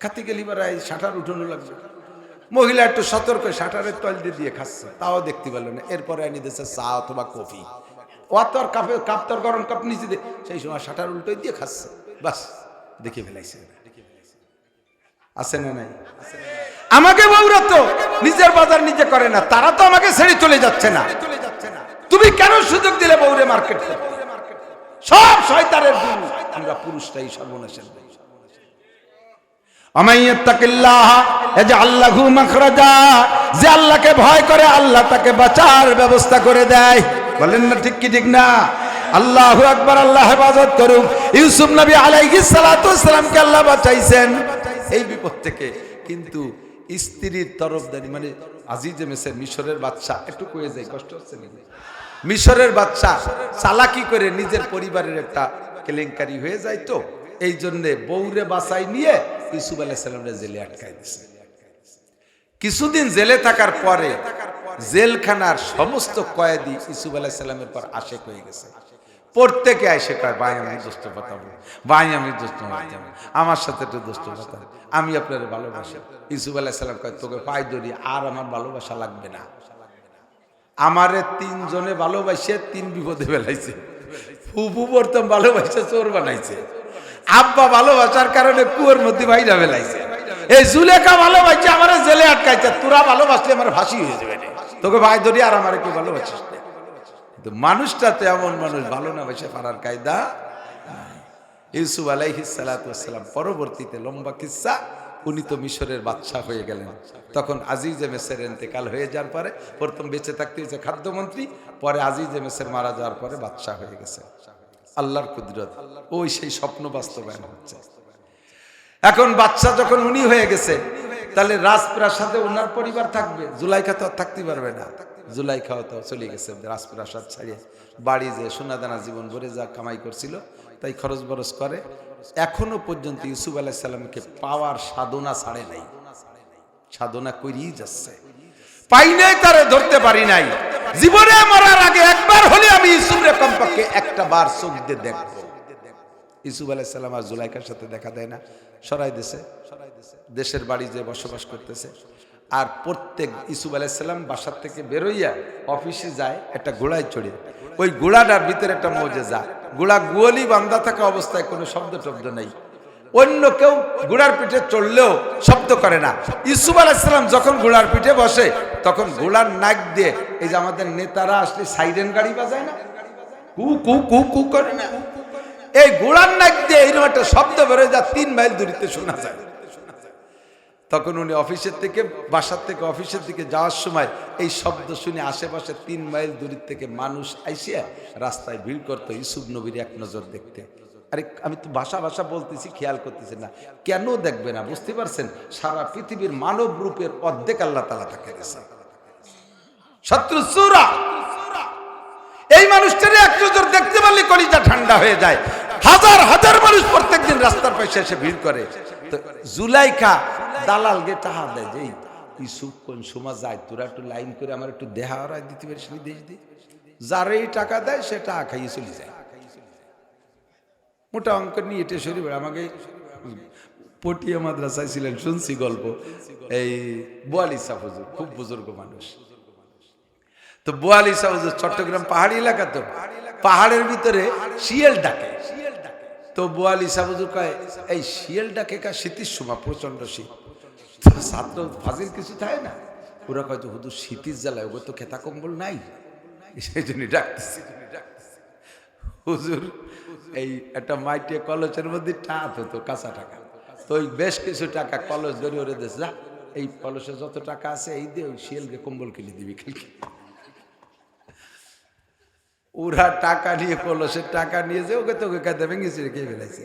খাতে গেলি বার শাটার উঠানো লাগবে, মহিলা একটু সতর্ক শাটারের তল দিয়ে খাচ্ছে, তাও দেখতে পেল না। এরপরে এনে দিচ্ছে চা অথবা কফি, ও তো আর কাপ তোর গরম কাপ নিচে দিয়ে সেই সময় শাটার উল্টো দিয়ে খাচ্ছে, বাস দেখে ফেলাইছে। আছে না নাই? আমাকে বউরা তো নিজের বাজার নিজে করে না, তারা তো আমাকে ছেড়ে চলে যাচ্ছে না। তুমি কেন সুযোগ দিলে বউরে মার্কেট করতে? সব শয়তানের গুরু আমরা পুরুষটাই সর্বনাশের। যে আল্লাহকে ভয় করে আল্লাহ তাকে বাঁচার ব্যবস্থা করে দেয়, বলেন না ঠিক কি ঠিক না? আল্লাহু আকবার, আল্লাহ হেফাজত করুক। ইউসুফ নবী আলাইহিস সালাতু ওয়াস সালামকে আল্লাহ বাঁচাইছেন এই বিপদ থেকে, কিন্তু স্ত্রীর তরফদারি মানে আজিজে মিসর, মিশরের বাদশা, একটু কয়ে যায় কষ্ট হচ্ছে নাকি? মিশরের বাদশা চালাকি করে নিজের পরিবারের একটা কেলেঙ্কারি হয়ে যায়, তো এই জন্যে বউরে বাঁচাই নিয়ে ইউসুফ আলাইহিস সালামরে জেলে আটকাই দিছে। কিছুদিন জেলে থাকার পরে জেলখানার সমস্ত কয়েদি ইউসুফ আলাইহিস সালামের পর আশেক হয়ে গেছে। প্রত্যেকে আইসে কয়, ভাই আমি দোস্ত পাতাবো, ভাই আমি দোস্ত পাতাবো, আমার সাথে একটু দোস্ত পাতাবো, আমি আপনার ভালোবাসি। ইউসুফ আলাইহিস সালাম কয়, তোকে পাই ধরি, আর আমার ভালোবাসা লাগবে না। আমারে 3 জনে ভালোবাসে 3 বিপদে ফেলাইছে। ফুফু প্রথম ভালোবাসে চোর বানাইছে, আব্বা ভালোবাসার কারণে কুয়োর মধ্যে বাইরা ফেলাইছে, এই জুলেখা ভালোবাসছে আমার জেলে আটকাইছে, তোরা ভালোবাসলে আমার ফাঁসি হয়ে যাবে, তোকে ভাই ধরি আর আমার কেউ ভালোবাসিস না। কিন্তু মানুষটা তো এমন মানুষ, ভালো না বেশে পারার কায়দা। ইউসুফ আলাইহিস সালাতু ওয়াস সালাম পরবর্তীতে লম্বা কিসসা, উনি তো মিশরের বাদশা হয়ে গেলেন। তখন আজিজে মিসর ইন্তেকাল হয়ে যাওয়ার পরে প্রথম বেঁচে থাকতে হয়েছে খাদ্যমন্ত্রী, পরে আজিজে মিসর মারা যাওয়ার পরে বাদশা হয়ে গেছে। আল্লাহর কুদরত, ওই সেই স্বপ্ন বাস্তবায়ন হচ্ছে। এখন বাদশা যখন উনি হয়ে গেছে, তাহলে রাজপ্রাসাদে ওনার পরিবার থাকবে, জুলাইখা তো আর থাকতে পারবে না। জুলাইখাও তো চলে গেছে রাজপ্রাসাদ ছাড়িয়ে, বাড়ি যে সোনাদানা জীবন ভরে যা কামাই করছিল তাই খরচ বরচ করে। এখনো পর্যন্ত ইউসুফ আলাইহিস সালামকে পাওয়ার সাধনা ছাড়ে নাই, সাধনা করেই যাচ্ছে। পাই নাই, তারে ধরতে পারি নাই। জীবনে মরার আগে একবার হলে আমি ইউসুফরে কমপক্ষে একটা বার চোখ দিয়ে দেখবো। ইউসুফ আলাইহিস সালাম আর জুলাইখার সাথে দেখা দেয় না, সরাই দিছে, দেশের বাড়ি যে বসবাস করতেছে। আর প্রত্যেক ইউসুফ আলাইহিস সালাম বাসার থেকে বেরোইয়া অফিসে যায় একটা ঘোড়ায় চড়ে, ওই ঘোড়াটার ভিতরে একটা মজেজা, ঘোড়া গোয়ালি বান্ধা থাকা অবস্থায় কোনো শব্দ টব্দ নাই, অন্য কেউ ঘোড়ার পিঠে চড়লেও শব্দ করে না। ইউসুফ আলাইহিস সালাম যখন ঘোড়ার পিঠে বসে, তখন ঘোড়ার নাক দিয়ে, এই যে আমাদের নেতারা আসলে সাইরেন গাড়ি বাজায় না, কু কু কু কু করে না, এই ঘোড়ার নাক দিয়ে এইরকম একটা শব্দ বেরোয় যা 3 মাইল দূরত্বে শোনা যায়। তখন উনি অফিসের থেকে, বাসার থেকে অফিসের দিকে যাওয়ার সময় এই শব্দ শুনে আশেপাশে 3 মাইল দূর থেকে মানুষ আইসিয়া রাস্তায় ভিড় করতো ইউসুফ নবীর এক নজর দেখতে। আরে আমি তো ভাষা বলতেছি, খেয়াল করতেছি না, কেন দেখবে না? বুঝতে পারছেন, সারা পৃথিবীর মানব রূপের অর্ধেক আল্লাহ তাআলা তাকে দিয়েছেন। শত্রু সূরা, এই মানুষটারে এক নজর দেখতে পারলে কলিজা ঠান্ডা হয়ে যায়। হাজার হাজার মানুষ প্রত্যেকদিন রাস্তার পাশে এসে ভিড় করে। তো জুলাইখা দালালকে টাকা দেয় যে ইউসুফ কোন সময় যায়, তোরা একটু লাইন করে আমার একটু দেহা হারাই দিতে পারিস নি, দেশ দি। যার এই টাকা দেয় সে টাকা খাইয়ে চলে যায়। মোটা অঙ্ক নিয়ে এটে শরীর আমাকে পটিয়া মাদ্রাসায় ছিলেন, শুনছি গল্প। এই বোয়ালি সাহ হুজুর খুব বুজুর্গ মানুষ। তো বোয়ালি সাহ হুজুর চট্টগ্রাম পাহাড়ি এলাকা, তো পাহাড়ের ভিতরে শিয়াল ডাকে। তো বোয়ালি সাহ হুজুর কয়, এই শিয়াল ডাকে কা শীতের সময় প্রচন্ড শীত, ছাত্র ফাজিল কিছু থাকে না, ওরা কয় যে হুজুর শীতের জ্বালায় ওগো তো খেতা কম্বল নাই, সেই জন্যই ডাকতেছি। হুজুর এই একটা মাইটে কলসের মধ্যে টাকা হতো, কাঁচা টাকা, তো ওই বেশ কিছু টাকা কলস ধরে ওরে দেশ, যা এই কলসে যত টাকা আছে এই দিয়ে ওই শিয়ালকে কম্বল কিনে দিবি কালকে। ওরা টাকা নিয়ে, কলসের টাকা নিয়ে যে ওকে তোকে কাঁদে ভেঙেছে রেখে ফেলেছে।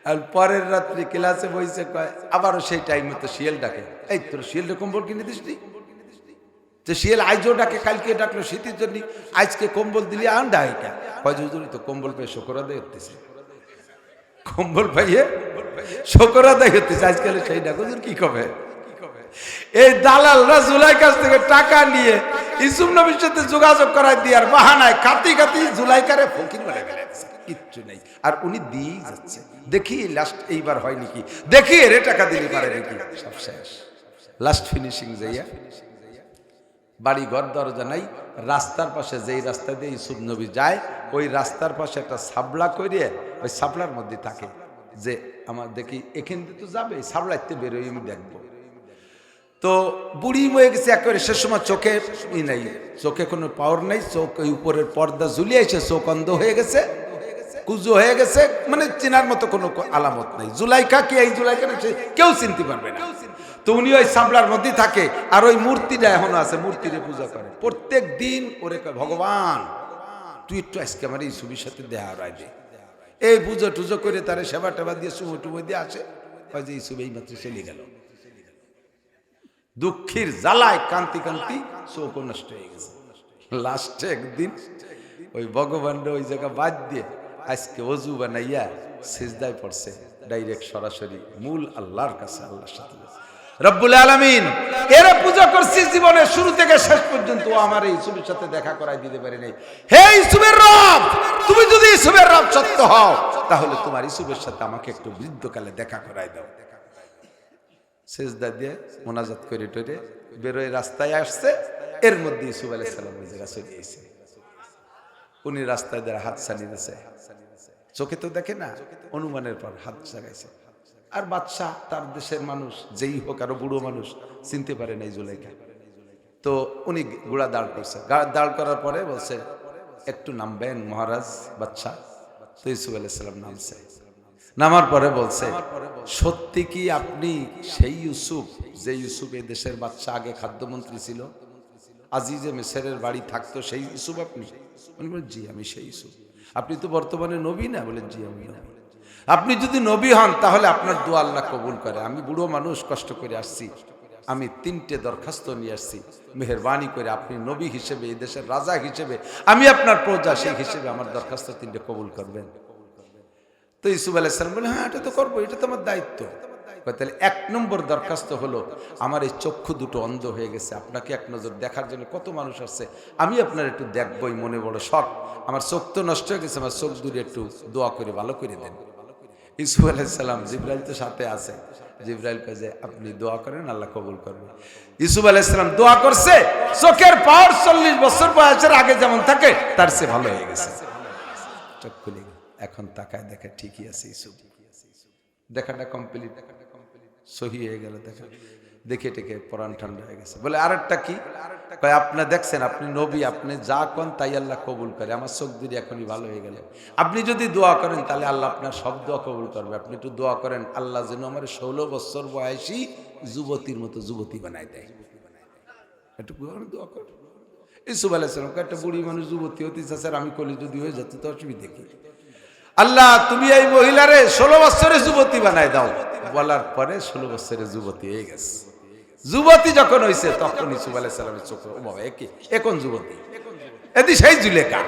আর পরের রাত্রি ক্লাসে বইছে, কয় আবারও সেই টাইমে তো শিয়াল ডাকে, এই তোর শিয়ালটা কম্বল কিনে দিস নি? তো শিয়াল আইজও ডাকে, কালকে ডাকলো শীতের জন্য, আজকে কম্বল দিলি আন ডাকে কেন? কয় হুজুর তো কম্বল পেয়ে শোকর আদায় হতেছে, কম্বল পাইয়ে শোকর আদায় হতেছে আজকাল সেই ডাক। হুজুর কি কবে? এই দালালরা জুলাই কাছ থেকে টাকা নিয়ে ইসুফ নবীর সাথে যোগাযোগ করায় দিয়ে আর বাহানায় কাতি কাতি জুলাইকারে ফকির বলে ফেলেছে, কিচ্ছু নেই। আর উনি দিয়েই যাচ্ছে, দেখি লাস্ট এইবার হয় নাকি, দেখি এর টাকা দিলে পারে নাকি, সব শেষ, লাস্ট ফিনিশিং যাইয়া বাড়ি ঘর দরজা নাই। রাস্তার পাশে যেই রাস্তা দিয়ে ইসুফ নবী যায়, ওই রাস্তার পাশে একটা সাবলা করিয়ে, ওই সাবলার মধ্যে থাকে যে আমার দেখি এখান থেকে তো যাবে, সাবলাইতে বেরোই আমি দেখবো। তো বুড়ি হয়ে গেছে একেবারে, সে সময় চোখে নাই, চোখে কোনো পাওয়ার নেই, চোখ ওই উপরের পর্দা ঝুলিয়েছে, চোখ অন্ধ হয়ে গেছে, কুজো হয়ে গেছে, মানে চেনার মতো কোনো আলামত নাই। জুলাইখা কি এই জুলাইখা কেউ চিনতে পারবে না। তো উনি ওই সাবলার মধ্যে থাকে, আর ওই মূর্তিটা এখনো আছে, মূর্তিরে পূজা করে প্রত্যেক দিন। ওরে কয় ভগবান তুই একটু আজকে আমার এই ছবির সাথে দেখা রায় দে, এই পুজো টুজো করে তারে সেবা টেবা দিয়ে সুমো টুমো দিয়ে আসে, কয় যে এই ছবি এই মাত্র চলে গেল। দুঃখের জ্বালায় কান্তি কান্তি চোখ নষ্ট হয়ে গেছে। লাস্টে একদিন ওই ভগবানরা ওই জায়গা বাদ দিয়ে আজকে অজু বানাইয়া সিজদায় পড়ছে, ডাইরেক্ট সরাসরি মূল আল্লাহর কাছে, আল্লাহর সাথে রব্বুল আলামিন। এরা পূজা করছি জীবনের শুরু থেকে শেষ পর্যন্ত, আমার এই ইসুফের সাথে দেখা করাই দিতে পারে নাই। হে ইসুফের রব, তুমি যদি ইসুফের রব সত্য হও, তাহলে তোমার ইসুফের সাথে আমাকে একটু বৃদ্ধকালে দেখা করাই দাও। সেজদা দিয়ে মোনাজাত করে টরে বেরোয় রাস্তায় আসছে, এর মধ্যে ইসুফ আলাইহিস সালাম ওই জায়গা চলে এসেছে। উনি রাস্তায় দ্বারা হাত ছানি দিয়েছে, চোখে তো দেখে না, অনুমানের পর হাত জাগাইছে। আর বাদশাহ তার দেশের মানুষ যেই হোক, আরো বুড়ো মানুষ চিনতে পারে নাই জুলাইখা। তো উনি গুড়া দাঁড় করছে, দাঁড় করার পরে বলছে একটু নামবেন মহারাজ বাদশাহ। তো ইসুফ আলাইহিস সালাম নামছে, নামার পরে বলছে সত্যি কি আপনি সেই ইউসুফ, যে ইউসুফ এই দেশের বাদশাহ, আগে খাদ্যমন্ত্রী ছিল, আজিজে মিসরের বাড়ি থাকতো, সেই ইউসুফ আপনি? উনি বলেন জি আমি সেই ইউসুফ। আপনি তো বর্তমানে নবী না? বলেন জি আমি নবী। আপনি যদি নবী হন তাহলে আপনার দোয়া আল্লাহ কবুল করে। আমি বুড়ো মানুষ, কষ্ট করে আসছি, আমি 3টে দরখাস্ত নিয়ে আসছি, মেহেরবানি করে আপনি নবী হিসেবে, এই দেশের রাজা হিসেবে, আমি আপনার প্রজা, সেই হিসেবে আমার দরখাস্ত 3টে কবুল করবেন। তো ইসুফ আলাইহিস সালাম বলে হ্যাঁ এটা তো করবো, এটা তো আমার দায়িত্ব। তাহলে 1 নম্বর দরখাস্ত হলো, আমার এই চক্ষু দুটো অন্ধ হয়ে গেছে, আপনাকে এক নজর দেখার জন্য কত মানুষ আসছে, আমি আপনার একটু দেখবই, মনে বড় শখ, আমার চোখ তো নষ্ট হয়ে গেছে, আমার চোখ দূরে একটু দোয়া করে ভালো করে দেন। ইসুফ আলাইহিস সালাম, জিবরাইল তো সাথে আছে, জিবরাইল কাজে আপনি দোয়া করেন, আল্লাহ কবুল করবে। ইসুফ আলাইহিস সালাম দোয়া করছে, চোখের পাওয়ার 40 বছর বয়সের আগে যেমন থাকে তার চেয়ে ভালো হয়ে গেছে, চোখ খুলে গেছে। এখন তাকায় দেখে ঠিকই আছে ইসুফ, দেখাটা কমপ্লিট, সহি হয়ে গেল। দেখা দেখে টেকে পরাণ ঠান্ডা হয়ে গেছে। বলে আরেকটা কি? আপনি দেখছেন আপনি নবী, আপনি যা কোন তাই আল্লাহ কবুল করে, আমার চোখ দুটি এখনই ভালো হয়ে গেল। আপনি যদি দোয়া করেন তাহলে আল্লাহ আপনার সব দোয়া কবুল করবে। আপনি একটু দোয়া করেন আল্লাহ যেন আমার 16 বছর বয়সী যুবতীর মতো যুবতী বানাই দেয়, একটু দোয়া কর। ইসুফ আলাইহিস সালাম একটা বুড়ি মানুষ যুবতী হতে চাচ্ছে, আমি কলি যদি হয়ে যাচ্ছে তো অসুবিধা কি? আল্লাহ তুমি এই মহিলারে 16 বছরের যুবতী বানাই দাও। বলার পরে 16 বছরের যুবতী হয়ে গেছে। যুবতী যখন হয়েছে তখন ইসুফ আলাইহিস সালামের চোখ, ও বাবা এ কি, এখন যুবতী, এদি সেই জুলেখা,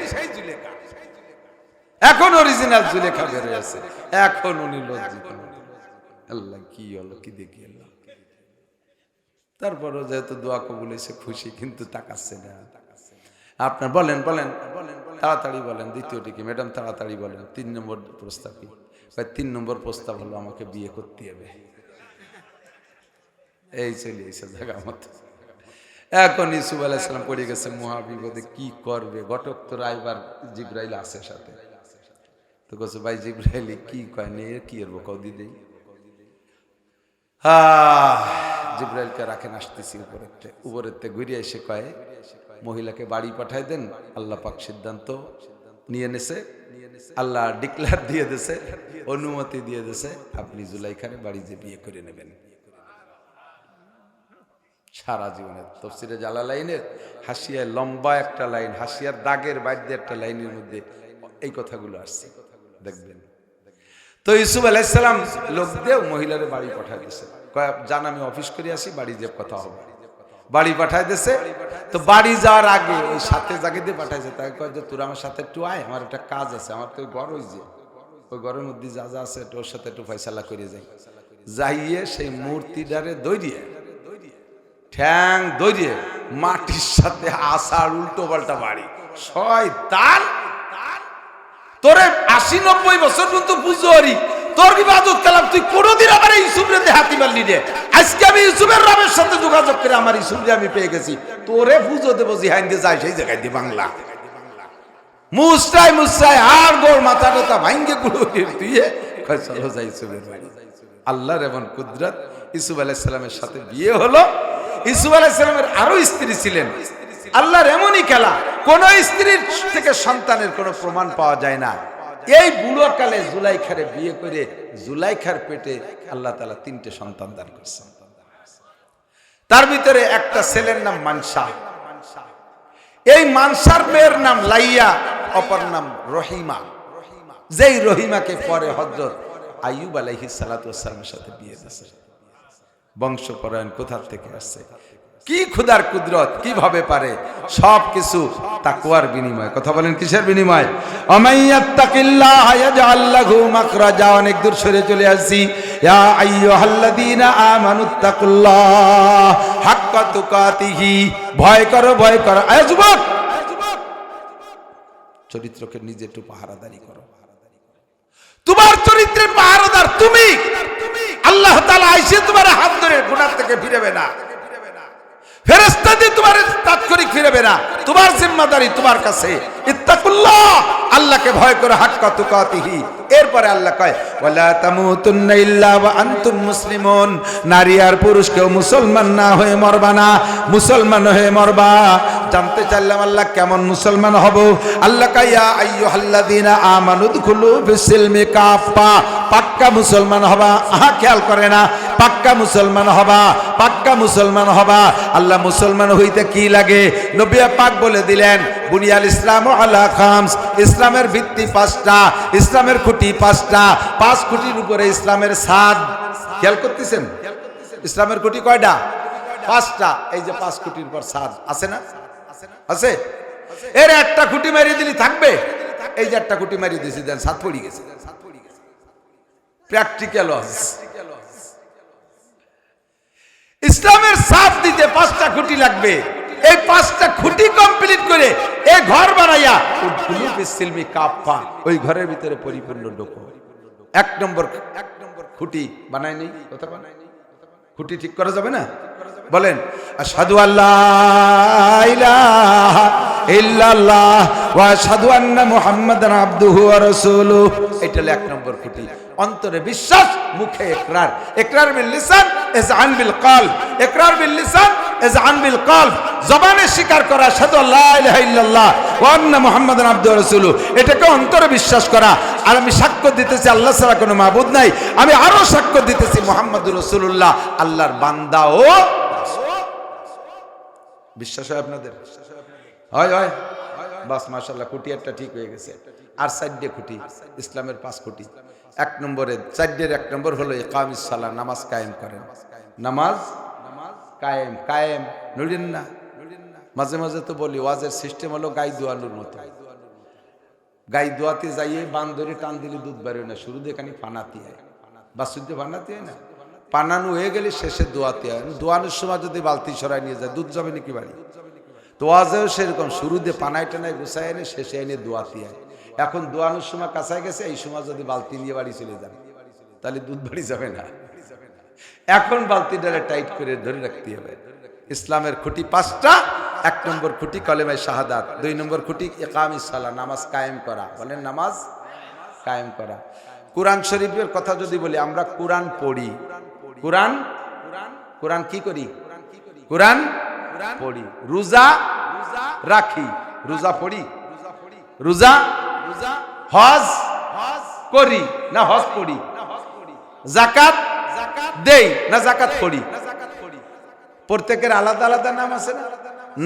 এখন অরিজিনাল জুলেখা বের হয়েছে, এখন উনি লজ্জিত। আল্লাহ কি হলো, কি দেখি আল্লাহ। তারপরও যেহেতু দোয়া কবুল হয়েছে খুশি, কিন্তু তাকাচ্ছে না। আপনার বলেন বলেন তাড়াতাড়ি বলেন, দ্বিতীয়টি কি ম্যাডাম? তাড়াতাড়ি বলেন, 3 নম্বর প্রস্তাব কি? 3 নম্বর প্রস্তাব হলো আমাকে বিয়ে করতে হবে। এই চলে এসে জায়গা মতো। এখন ইউসুফ আলাইহিস সালাম পড়ে গেছে মহাবিপদে, কি করবে? ঘটক তো রাইবার জিবরাইল আছে সাথে, তো কইছে ভাই জিবরাইল কি কয় নে কি করব কদি দেই। জিবরাইলকে রাখেন, আসতেছি উপরেতে ঘুরে এসে কয় মহিলাকে বাড়ি পাঠাই দেন। আল্লাহ পাক সিদ্ধান্ত নিয়ে নেছে, আল্লাহ ডিক্লার দিয়ে দিয়েছে, অনুমতি দিয়ে দিয়েছে, আপনি জুলাইখারে বাড়ি যে বিয়ে করে নেবেন। সারা জীবনের তাফসীরে জালালাইনের হাসিয়ার লম্বা একটা লাইন, হাসিয়ার দাগের বাইরে একটা লাইনের মধ্যে এই কথাগুলো আসছে, দেখবেন। তো ইউসুফ আলাইহিস সালাম লোক দিয়ে মহিলারে বাড়ি পাঠাই দিয়েছে, কয় জান আমি অফিস করে আসি, বাড়ি যে কথা হবে। বাড়ি পাঠাই দিয়েছে। তো বাড়ি যাওয়ার আগে ওই সাথে জাগে দিয়ে পাঠাইছে, তাই কয় যে তোরা আমার সাথে একটু আয়, আমার একটা কাজ আছে, আমার তো ঘর ওই যে ওই ঘরের মধ্যে যা যা আছে ওর সাথে একটু ফয়সালা করে যাই। যাইয়ে সেই মূর্তিটারে দৌড়িয়ে ঠ্যাং দৌড়িয়ে মাটির সাথে আসার উল্টো পাল্টা বাড়ি। শয়তান, তোরে 80-90 বছর পর্যন্ত পুজোরি, তোর ইবাদত কালাম, তুই কোনোদিন আমার ইউসুফরে দেখাতে পারলি রে। আজকে আমি ইউসুফের রবের সাথে যোগাযোগ করে আমার ইউসুফরে আমি পেয়ে গেছি, তোরে পুজো দেবো জিহাইন দিয়ে যায় সেই জায়গায় দিয়ে বাংলা মুসরাই মুসরাই আর গোড় মাথা টাথা ভাঙ্গে গুলো দিয়ে চলো যাই ইউসুফের বাড়ি। আল্লাহর এমন কুদরত, ইউসুফ আলাইহিস সালামের সাথে বিয়ে হলো। ইউসুফ আলাইহিস সালামের আরো স্ত্রী ছিলেন। আল্লাহর এমনই খেলা, কোন স্ত্রীর থেকে সন্তানের কোনো প্রমাণ পাওয়া যায় না। এই বুড়ো কালে জুলাইখারে বিয়ে করে জুলাইখার পেটে আল্লাহ তাআলা 3টে সন্তান দান করেছেন। তার ভিতরে একটা ছেলের নাম মানসা, এই মানসার মেয়ের নাম লাইয়া, অপর নাম রহিমা। যেই রহিমাকে পরে হযরত আইয়ুব আলাইহিস সালাতু ওয়াস সালামের সাথে বিয়ে দিয়েছে। বংশপরায়ণ কোথা থেকে আসছে, কি খুদার কুদরত, কিভাবে পারে সবকিছু তাকওয়ার বিনিময়। কথা বলেন কিসের বিনিময়? আমাইয়াত্তাকিল্লাহ ইয়াজআল লাহু মাখরাজা। অনেক দূর সরে চলে আসছি। ইয়া আইয়ুহাল্লাযীনা আমানুত্তাকুল্লাহ হাক্কা তুকাতিহি, ভয় করো ভয় করো। আয় যুবক, চরিত্রকে নিজে একটু পাহারাদারি করো। তোমার চরিত্রের পাহারাদার তুমি। আল্লাহ তাআলা আইসে তোমার হাত ধরে গুনাহ থেকে ফিরাবে না, ফেরেশতা দিয়ে তোমার তাৎক্ষণিক ফিরাবে না। তোমার জিম্মাদারি তোমার কাছে। ইত্তাকুল্লাহ, আল্লাহকে ভয় করো, হাক্কা তুকাতিহি। এরপরে আল্লাহ কয় ওয়ালা তামুতুন্না ইল্লা ওয়া আনতুম মুসলিমুন। নারী আর পুরুষ কেউ মুসলমান না হয়ে মরবা না, মুসলমান হয়ে মরবা। জানতে চাইলাম আল্লাহ কেমন মুসলমান হব? আল্লাহ কয় ইয়া আইয়ুহাল্লাযীনা আমানু দুখুলু ফিস-সিলমি কাফা। পাক্কা মুসলমান হবা। খেয়াল করে না, পাক্কা মুসলমান হবা, পাক্কা মুসলমান হবা। আল্লাহ মুসলমান হইতে কি লাগে? নবী পাক বলে দিলেন বুনিয়াল ইসলামু আলা খামস। ইসলামের ভিত্তি 5টা, ইসলামের খুঁটি 5টা। 5 খুঁটির উপরে ইসলামের ছাদ। খেয়াল করতেছেন? ইসলামের খুঁটি কয়টা? 5টা। এই যে 5 খুঁটির উপর ছাদ আছে না? আছে। এর একটা খুঁটি মারিয়ে দিলি থাকবে? এই যে একটা খুঁটি মারিয়ে দিয়েছি, দেন ছাদ পড়ে গেছে। প্র্যাকটিক্যাল ইসলামের ছাদ দিতে 5টা খুঁটি লাগবে। এই 5টা খুঁটি কমপ্লিট করে এই ঘর বানাইয়া ওই ঘরের ভিতরে পরিপূর্ণ ঢোকো। 1 নম্বর খুঁটি বানায় নেই, কথা বানায় নেই, খুঁটি ঠিক করা যাবে না? বলেন আশহাদু আল্লাহ ইলাহা ইল্লাল্লাহ ওয়া আশহাদু আন্না মুহাম্মাদান আবদুহু ওয়া রাসূলুহু। এটা হলো 1 নম্বর খুঁটি। অন্তরে বিশ্বাস, মুখে ইকরার। ইকরার বিল লিসান ইজআন বিল কলব। ইকরার বিল লিসান ইজআন বিল কলব। জবানে স্বীকার করা আশহাদু আল্লাহ ইলাহা ইল্লাল্লাহ ওয়া আন্না মুহাম্মাদান আবদুহু ওয়া রাসূলুহু। এটাকে অন্তরে বিশ্বাস করা। আর আমি সাক্ষ্য দিতেছি আল্লাহ ছাড়া কোনো মাবুদ নাই। আমি আরো সাক্ষ্য দিতেছি মুহাম্মদুর রাসূলুল্লাহ আল্লাহর বান্দা ও বিশ্বাস হয় আপনাদের? হয় হয় বাস মাশাআল্লাহ, খুঁটি একটা ঠিক হয়ে গেছে। আর 4টে খুঁটি, ইসলামের 5 খুঁটি। 1 নম্বরে 4টের 1 নম্বর হলো ইকামিস সালাহ, নামাজ কায়েম করেন। নামাজ কায়েম, কায়েম নড়েন না। মাঝে মাঝে তো বলি ওয়াজের সিস্টেম হলো গাই দোয়ানোর মতো। গাই দোয়াতে যাইয়ে বান্দরে টান দিলে দুধ বেরোয় না, শুরু দিয়ে খানি ফানাতে হয়, বাসুদ্ধে ফানাতে হয় না, পানানো হয়ে গেলে শেষে দোয়াতে হয়। দোয়ানোর সময় যদি বালতি সরাই নিয়ে যায় দুধ যাবে নাকি বাড়ি? তো ওয়াজেও সেরকম, শুরু দিয়ে পানায় টানায় গুছায় এনে শেষে এনে দোয়াতে হয়। এখন দোয়ানোর সময় কাছায় গেছে, এই সময় যদি বালতি নিয়ে বাড়ি চলে যান তাহলে দুধ বাড়ি যাবে না। এখন বালতিটারে টাইট করে ধরে রাখতে হবে। ইসলামের খুঁটি 5টা। 1 নম্বর খুঁটি কালেমায়ে শাহাদাত, 2 নম্বর খুঁটি ইকামিস সালাহ, নামাজ কায়েম করা। বলেন নামাজ কায়েম করা। কোরআন শরীফের কথা যদি বলি, আমরা কোরআন পড়ি, কোরআন কি করি? কোরআন পড়ি। রোজা রাখি, রোজা পড়ি, রোজা হজ করি না হজ পড়ি, যাকাত দেই না যাকাত পড়ি। প্রত্যেকের আলাদা আলাদা নাম আছে না?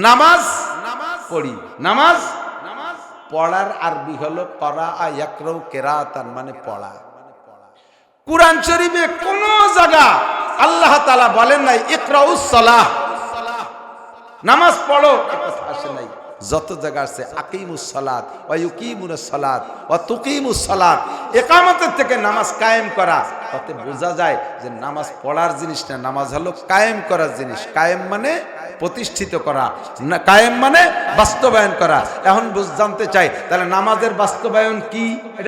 নামাজ পড়ি। নামাজ পড়ার আরবি হলো করা ইয়াকরাউ কিরাআতান, মানে পড়া। কুরআন শরীফে কোন জায়গা আল্লাহ তাআলা বলেন নাই ইকরাউস সালাহ, নামাজ পড়ো, এই কথা আসে নাই। যত জায়গা আছে আকিমুস সালাত ওয়া ইউকিমুনাস সালাত ওয়া তুকিমুস সালাত, ইকামতের থেকে নামাজ কায়েম করা। তাতে বোঝা যায় যে নামাজ পড়ার জিনিস না, নামাজ হলো কায়েম করার জিনিস। কায়েম মানে প্রতিষ্ঠিত করা, না কায়েম মানে বাস্তবায়ন করা। এখন জানতে চাই তাহলে নামাজের বাস্তবায়ন কি?